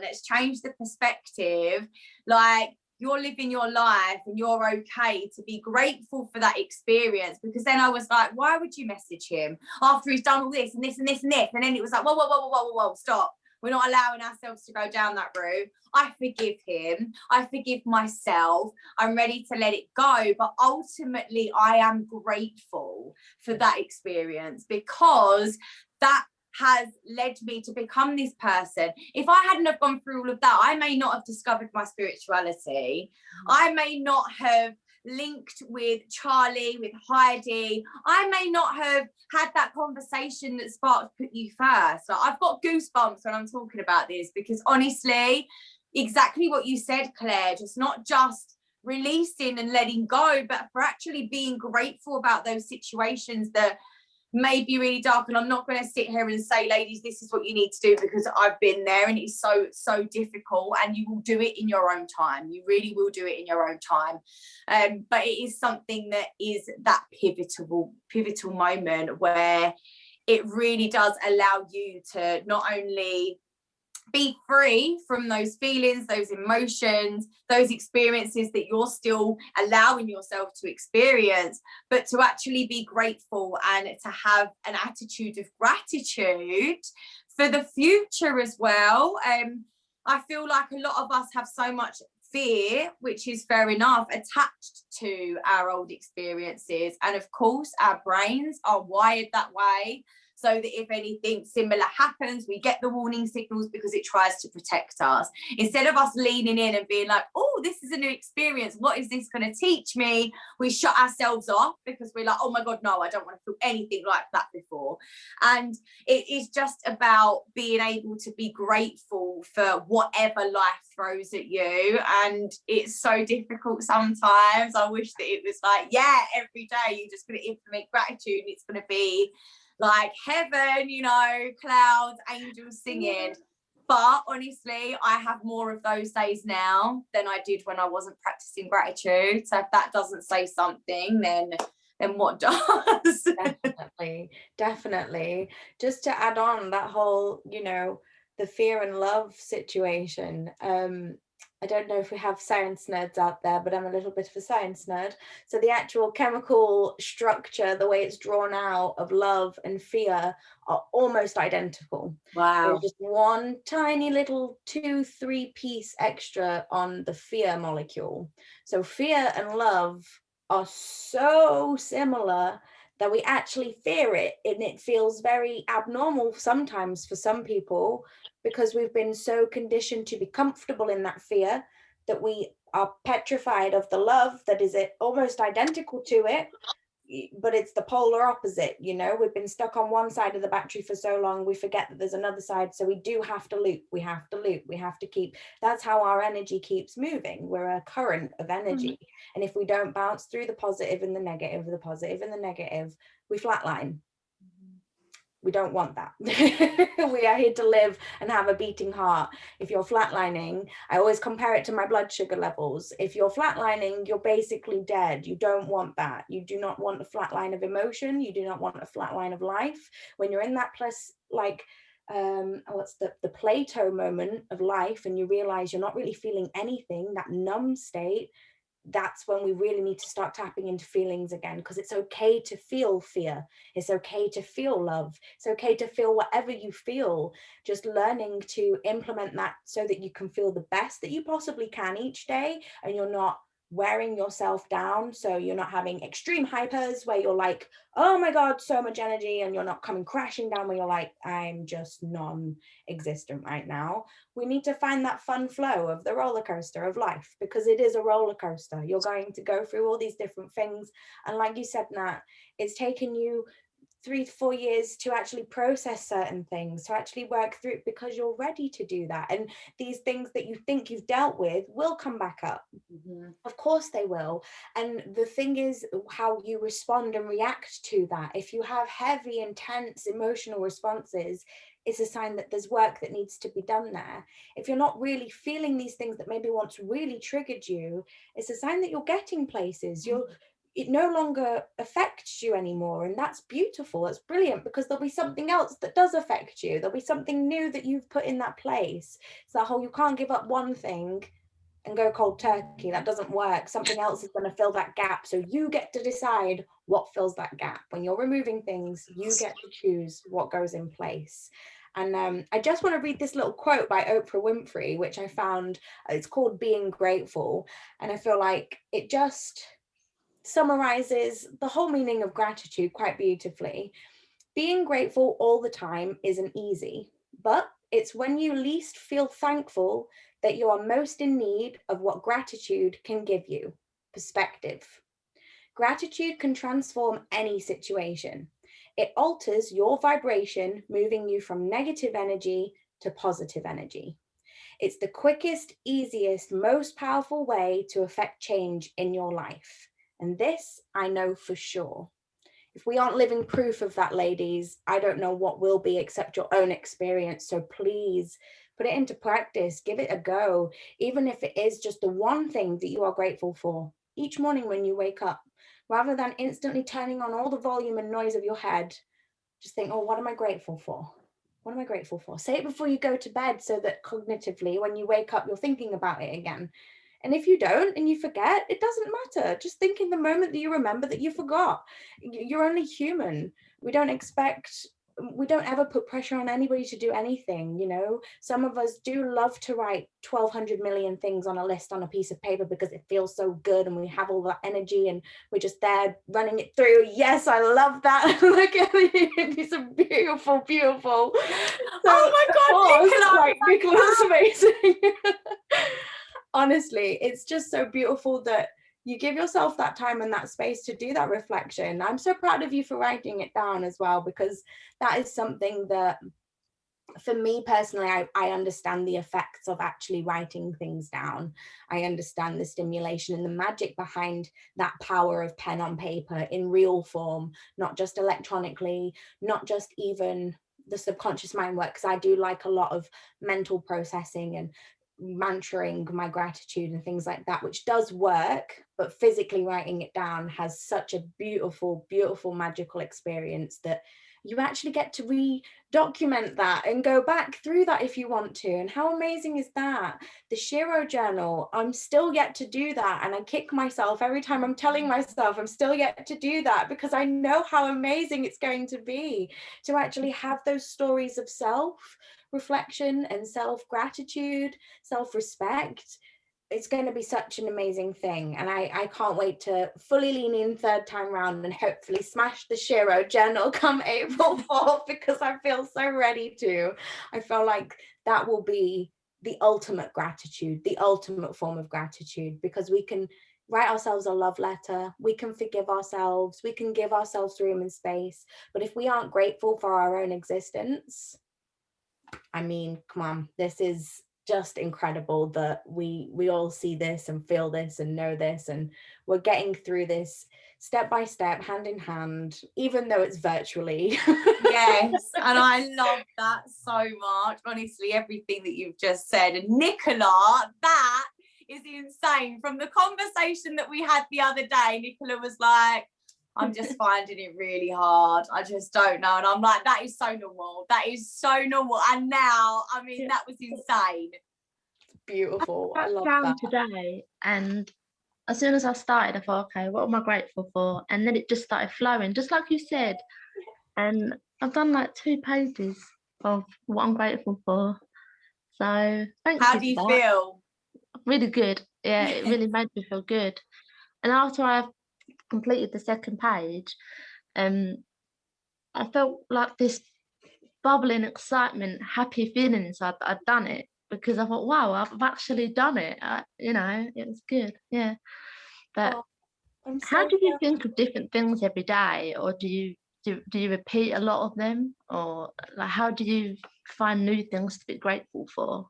let's change the perspective. Like, you're living your life and you're okay to be grateful for that experience. Because then I was like, why would you message him after he's done all this and this and this and this? And then it was like, whoa, stop. We're not allowing ourselves to go down that route. I forgive him. I forgive myself. I'm ready to let it go. But ultimately, I am grateful for that experience, because that has led me to become this person. If I hadn't have gone through all of that, I may not have discovered my spirituality. I may not have linked with Charlie, with Heidi. I may not have had that conversation that sparked Put You First. Like, I've got goosebumps when I'm talking about this, because honestly, exactly what you said, Claire, not just releasing and letting go, but for actually being grateful about those situations that may be really dark. And I'm not going to sit here and say, ladies, this is what you need to do, because I've been there and it's so difficult, and you will do it in your own time. You really will do it in your own time. But it is something that is that pivotal moment where it really does allow you to not only be free from those feelings, those emotions, those experiences that you're still allowing yourself to experience, but to actually be grateful and to have an attitude of gratitude for the future as well. I feel like a lot of us have so much fear, which is fair enough, attached to our old experiences. And of course, our brains are wired that way, so that if anything similar happens, we get the warning signals because it tries to protect us. Instead of us leaning in and being like, oh, this is a new experience, what is this going to teach me? We shut ourselves off because we're like, oh my God, no, I don't want to feel anything like that before. And it is just about being able to be grateful for whatever life throws at you. And it's so difficult sometimes. I wish that it was like, yeah, every day you're just going to implement gratitude. It's going to be like heaven, clouds, angels singing. But honestly, I have more of those days now than I did when I wasn't practicing gratitude. So if that doesn't say something, then then what does? Definitely. Just to add on that whole, you know, the fear and love situation. I don't know if we have science nerds out there, but I'm a little bit of a science nerd. So the actual chemical structure, the way it's drawn out of love and fear are almost identical. Wow. There's just one tiny little 2-3 piece extra on the fear molecule. So fear and love are so similar that we actually fear it, and it feels very abnormal sometimes for some people, because we've been so conditioned to be comfortable in that fear that we are petrified of the love that is almost identical to it, but it's the polar opposite. You know, we've been stuck on one side of the battery for so long, we forget that there's another side. So we do have to loop, we have to keep, that's how our energy keeps moving. We're a current of energy. And if we don't bounce through the positive and the negative, we flatline. We don't want that. We are here to live and have a beating heart. If you're flatlining, I always compare it to my blood sugar levels. If you're flatlining, you're basically dead. You don't want that. You do not want a flatline of emotion. You do not want a flatline of life. When you're in that place, like, what's the plateau moment of life, and you realize you're not really feeling anything, that numb state, that's when we really need to start tapping into feelings again, because it's okay to feel fear. It's okay to feel love. It's okay to feel whatever you feel. Just learning to implement that so that you can feel the best that you possibly can each day, and you're not wearing yourself down. So you're not having extreme hypers where you're like, oh my God, so much energy, and you're not coming crashing down where you're like, I'm just non-existent right now. We need to find that fun flow of the roller coaster of life, because it is a roller coaster. You're going to go through all these different things. And like you said, Nat, it's taken you 3 to 4 years to actually process certain things, to actually work through it, because you're ready to do that. And these things that you think you've dealt with will come back up. Of course they will. And the thing is how you respond and react to that. If you have heavy, intense emotional responses, it's a sign that there's work that needs to be done there. If you're not really feeling these things that maybe once really triggered you, it's a sign that you're getting places. It no longer affects you anymore, and that's beautiful. That's brilliant, because there'll be something else that does affect you. There'll be something new that you've put in that place. It's that whole, you can't give up one thing and go cold turkey. That doesn't work. Something else is going to fill that gap, so you get to decide what fills that gap. When you're removing things, you get to choose what goes in place. And I just want to read this little quote by Oprah Winfrey, which I found, it's called Being Grateful, and I feel like it just summarizes the whole meaning of gratitude quite beautifully. Being grateful all the time isn't easy, but it's when you least feel thankful that you are most in need of what gratitude can give you: perspective. Gratitude can transform any situation. It alters your vibration, moving you from negative energy to positive energy. It's the quickest, easiest, most powerful way to affect change in your life. And this I know for sure. If we aren't living proof of that, ladies, I don't know what will be except your own experience. So please put it into practice, give it a go, even if it is just the one thing that you are grateful for each morning when you wake up. Rather than instantly turning on all the volume and noise of your head, just think, oh, what am I grateful for? What am I grateful for? Say it before you go to bed, so that cognitively, when you wake up, you're thinking about it again. And if you don't and you forget, it doesn't matter. Just think in the moment that you remember that you forgot. You're only human. We don't ever put pressure on anybody to do anything, you know. Some of us do love to write 1,200 million things on a list on a piece of paper because it feels so good, and we have all that energy and we're just there running it through. Yes, I love that. Look at it. It's a beautiful, beautiful. So, oh my God, because it's amazing. Honestly, it's just so beautiful that you give yourself that time and that space to do that reflection. I'm so proud of you for writing it down as well, because that is something that, for me personally, I understand the effects of actually writing things down. I understand the stimulation and the magic behind that power of pen on paper in real form, not just electronically, not just even the subconscious mind work, because I do like a lot of mental processing and mantraing my gratitude and things like that, which does work, but physically writing it down has such a beautiful, beautiful, magical experience that you actually get to re-document that and go back through that if you want to. And how amazing is that? The Shiro journal, I'm still yet to do that, and I kick myself every time I'm telling myself I'm still yet to do that, because I know how amazing it's going to be to actually have those stories of self-reflection and self-gratitude, self-respect. It's going to be such an amazing thing, and I can't wait to fully lean in third time round and hopefully smash the Shiro journal come April 4th, because I feel so ready to. I feel like that will be the ultimate gratitude, the ultimate form of gratitude, because we can write ourselves a love letter, we can forgive ourselves, we can give ourselves room and space, but if we aren't grateful for our own existence, I mean, come on, this is just incredible that we all see this and feel this and know this, and we're getting through this step by step, hand in hand, even though it's virtually. Yes, and I love that so much. Honestly, everything that you've just said. And Nicola, that is insane. From the conversation that we had the other day, Nicola was like, I'm just finding it really hard. I just don't know. And I'm like, that is so normal. That is so normal. And now, I mean, that was insane. Beautiful. I love down that. today, and as soon as I started, I thought, okay, what am I grateful for? And then it just started flowing, just like you said. And I've done like 2 pages of what I'm grateful for. So thank you. How do you feel? Really good. Yeah, it really made me feel good. And after I've completed the second page, I felt like this bubbling excitement, happy feeling inside that I'd done it, because I thought, wow, I've actually done it. It was good. Yeah. But how do you think of different things every day, or do you repeat a lot of them, or like how do you find new things to be grateful for?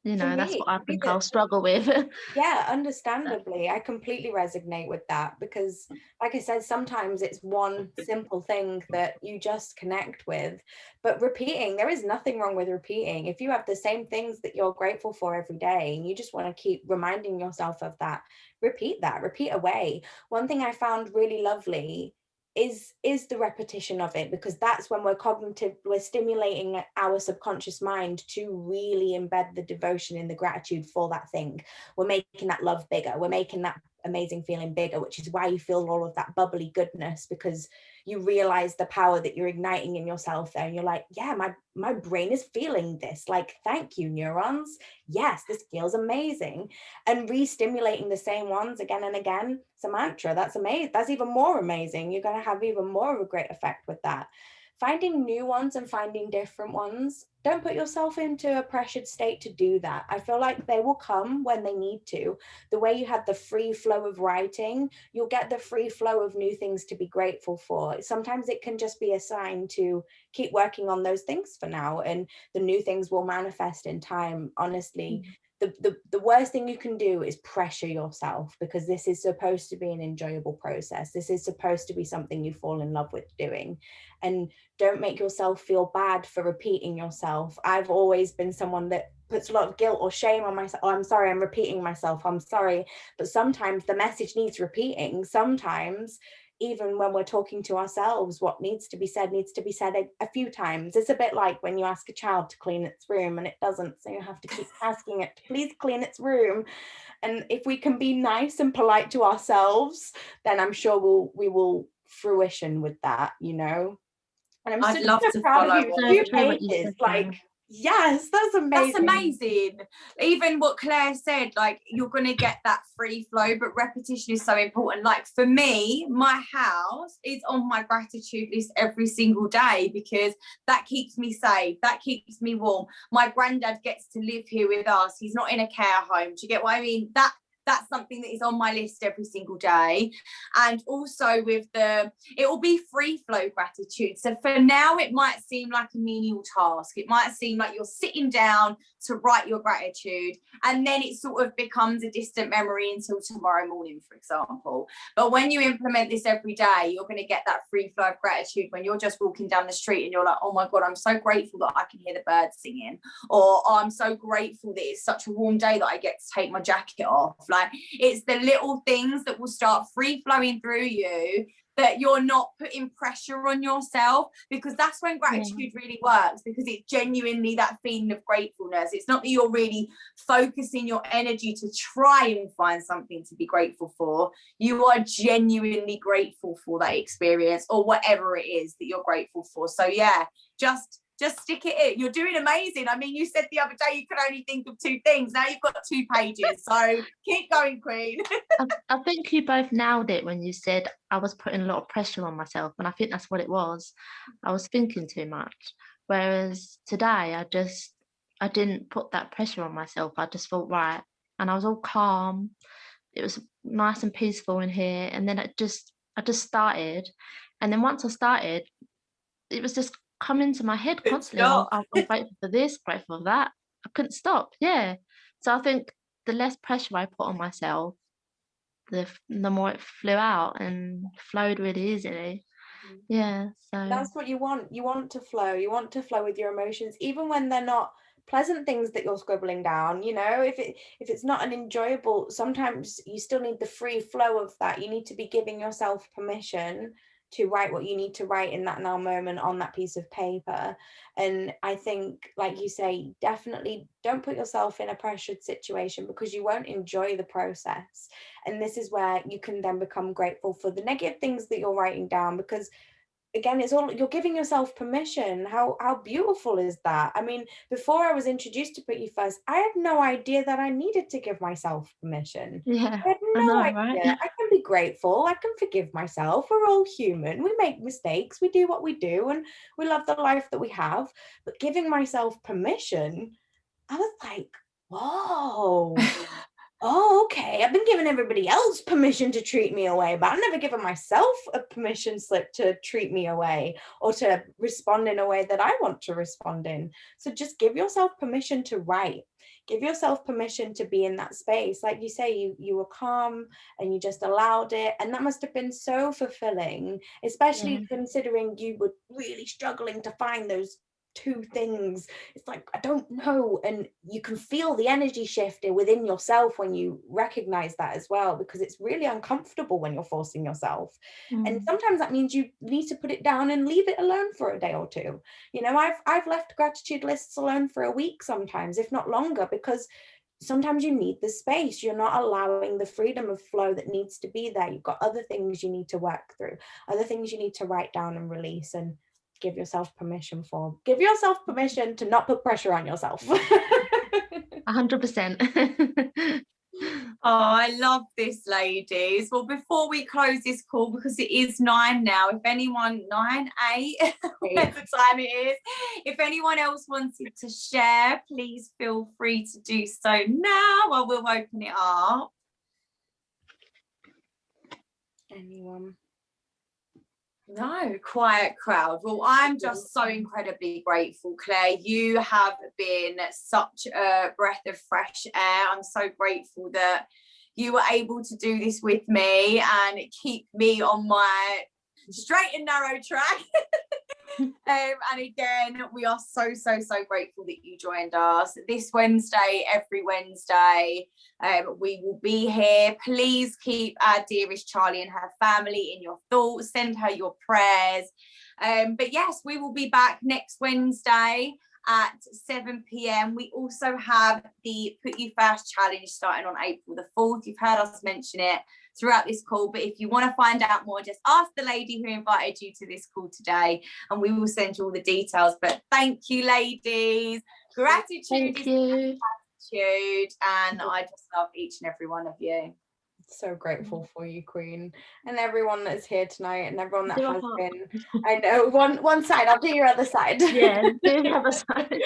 That's what I think I'll struggle with. Yeah, understandably, I completely resonate with that, because like I said, sometimes it's one simple thing that you just connect with, but repeating, there is nothing wrong with repeating. If you have the same things that you're grateful for every day and you just want to keep reminding yourself of that, repeat away. One thing I found really lovely is the repetition of it, because that's when we're stimulating our subconscious mind to really embed the devotion in the gratitude for that thing. We're making that love bigger, we're making that amazing feeling bigger, which is why you feel all of that bubbly goodness, because you realize the power that you're igniting in yourself there, and you're like, yeah, my brain is feeling this, like, thank you neurons, yes, this feels amazing. And re-stimulating the same ones again and again, it's a mantra. That's amazing. That's even more amazing. You're going to have even more of a great effect with that. Finding new ones and finding different ones, don't put yourself into a pressured state to do that. I feel like they will come when they need to. The way you had the free flow of writing, you'll get the free flow of new things to be grateful for. Sometimes it can just be a sign to keep working on those things for now, and the new things will manifest in time. Honestly, the worst thing you can do is pressure yourself, because this is supposed to be an enjoyable process. This is supposed to be something you fall in love with doing, and don't make yourself feel bad for repeating yourself. I've always been someone that puts a lot of guilt or shame on myself. Oh, I'm sorry, I'm repeating myself, I'm sorry. But sometimes the message needs repeating. Sometimes even when we're talking to ourselves, what needs to be said a few times. It's a bit like when you ask a child to clean its room and it doesn't, so you have to keep asking it to please clean its room. And if we can be nice and polite to ourselves, then I'm sure we will fruition with that, And I'm I'd love to follow you. 2 pages, like, yes, that's amazing. That's amazing. Even what Claire said, like, you're going to get that free flow, but repetition is so important. Like, for me, my house is on my gratitude list every single day, because that keeps me safe, that keeps me warm. My granddad gets to live here with us. He's not in a care home. Do you get what I mean? that's something that is on my list every single day. And also with it will be free flow gratitude. So for now, it might seem like a menial task. It might seem like you're sitting down to write your gratitude, and then it sort of becomes a distant memory until tomorrow morning, for example. But when you implement this every day, you're going to get that free flow of gratitude when you're just walking down the street and you're like, oh my God, I'm so grateful that I can hear the birds singing, or oh, I'm so grateful that it's such a warm day that I get to take my jacket off. Like, it's the little things that will start free flowing through you, that you're not putting pressure on yourself, because that's when gratitude really works, because it's genuinely that feeling of gratefulness. It's not that you're really focusing your energy to try and find something to be grateful for. You are genuinely grateful for that experience, or whatever it is that you're grateful for. So yeah, just stick it in. You're doing amazing. I mean, you said the other day you could only think of 2 things. Now you've got 2 pages. So keep going, Queen. I think you both nailed it when you said I was putting a lot of pressure on myself, and I think that's what it was. I was thinking too much. Whereas today, I didn't put that pressure on myself. I just felt right, and I was all calm. It was nice and peaceful in here, and then I just started, and then once I started, it was just coming to my head constantly. I'm grateful for this, grateful for that. I couldn't stop. Yeah. So I think the less pressure I put on myself, the more it flew out and flowed really easily. Yeah. So that's what you want. You want to flow. You want to flow with your emotions, even when they're not pleasant things that you're scribbling down. You know, if it's not an enjoyable, sometimes you still need the free flow of that. You need to be giving yourself permission to write what you need to write in that now moment on that piece of paper. And I think, like you say, definitely don't put yourself in a pressured situation, because you won't enjoy the process. And this is where you can then become grateful for the negative things that you're writing down, because again, it's all, you're giving yourself permission. How beautiful is that? I mean, before I was introduced to PutUFirst, I had no idea that I needed to give myself permission. Yeah, I had no idea. right? I can be grateful. I can forgive myself. We're all human. We make mistakes. We do what we do, and we love the life that we have. But giving myself permission, I was like, whoa. Oh, okay. I've been giving everybody else permission to treat me away, but I've never given myself a permission slip to treat me away or to respond in a way that I want to respond in. So just give yourself permission to write. Give yourself permission to be in that space. Like you say, you were calm and you just allowed it. And that must have been so fulfilling, especially considering you were really struggling to find those 2 things. It's like, I don't know. And you can feel the energy shift within yourself when you recognize that as well, because it's really uncomfortable when you're forcing yourself. And sometimes that means you need to put it down and leave it alone for a day or 2. You know, I've left gratitude lists alone for a week sometimes, if not longer, because sometimes you need the space. You're not allowing the freedom of flow that needs to be there. You've got other things you need to work through, other things you need to write down and release, and give yourself permission for. Give yourself permission to not put pressure on yourself. 100%. Oh, I love this, ladies. Well, before we close this call, because it is 9 now, if anyone, 9, 8, whatever time it is, if anyone else wanted to share, please feel free to do so now. I will open it up. Anyone? No, quiet crowd. Well, I'm just so incredibly grateful, Claire. You have been such a breath of fresh air. I'm so grateful that you were able to do this with me and keep me on my straight and narrow track. And again, we are so grateful that you joined us this Wednesday. Every Wednesday, we will be here. Please keep our dearest Charlie and her family in your thoughts. Send her your prayers. But yes, we will be back next Wednesday at 7 p.m. We also have the PutUFirst challenge starting on April the 4th. You've heard us mention it throughout this call, but if you want to find out more, just ask the lady who invited you to this call today and we will send you all the details. But thank you, ladies. Gratitude thank you. Gratitude, and I just love each and every one of you. So grateful for you, Queen, and everyone that's here tonight, and everyone that Do has I been. I know one side. I'll do your other side. Yeah, do the other side.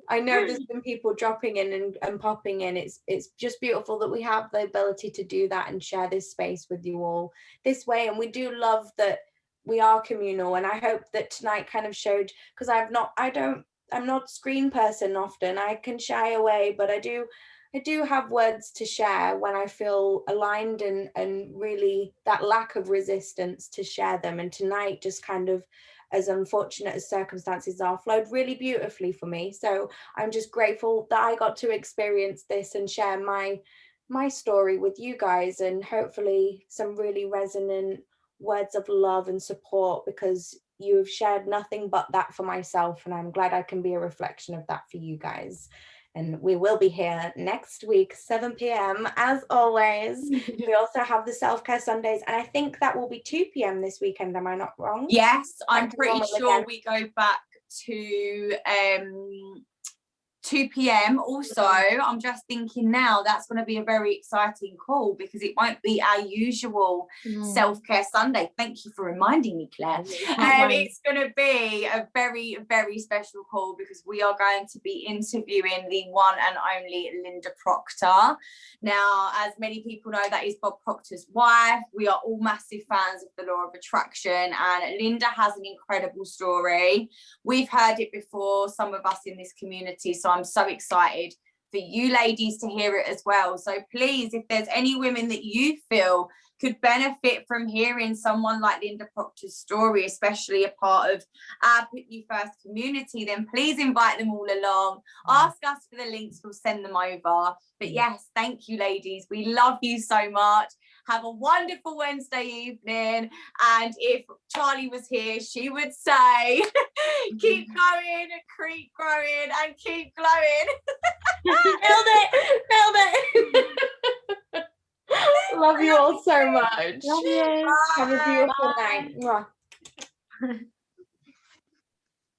I know there's been people dropping in and popping in. It's just beautiful that we have the ability to do that and share this space with you all this way. And we do love that we are communal. And I hope that tonight kind of showed, because I'm not screen person often. I can shy away, but I do have words to share when I feel aligned and really that lack of resistance to share them. And tonight, just kind of, as unfortunate as circumstances are, flowed really beautifully for me. So I'm just grateful that I got to experience this and share my story with you guys, and hopefully some really resonant words of love and support, because you have shared nothing but that for myself, and I'm glad I can be a reflection of that for you guys. And we will be here next week, 7 p.m. as always. We also have the self-care Sundays, and I think that will be 2 p.m. this weekend. Am I not wrong? Yes, I'm pretty sure we go back to 2 p.m. also. I'm just thinking now that's going to be a very exciting call, because it won't be our usual self-care Sunday. Thank you for reminding me, Claire. It's going to be a very, very special call, because we are going to be interviewing the one and only Linda Proctor. Now, as many people know, that is Bob Proctor's wife. We are all massive fans of the Law of Attraction, and Linda has an incredible story. We've heard it before, some of us in this community, so I'm so excited for you ladies to hear it as well. So please, if there's any women that you feel could benefit from hearing someone like Linda Proctor's story, especially a part of our PutUFirst community, then please invite them all along. Ask us for the links, we'll send them over. But yes, thank you ladies, we love you so much. Have a wonderful Wednesday evening. And if Charlie was here, she would say, keep going, keep growing, and keep glowing. Nailed it. Love you all so much. Love you. Have a beautiful night. Mwah.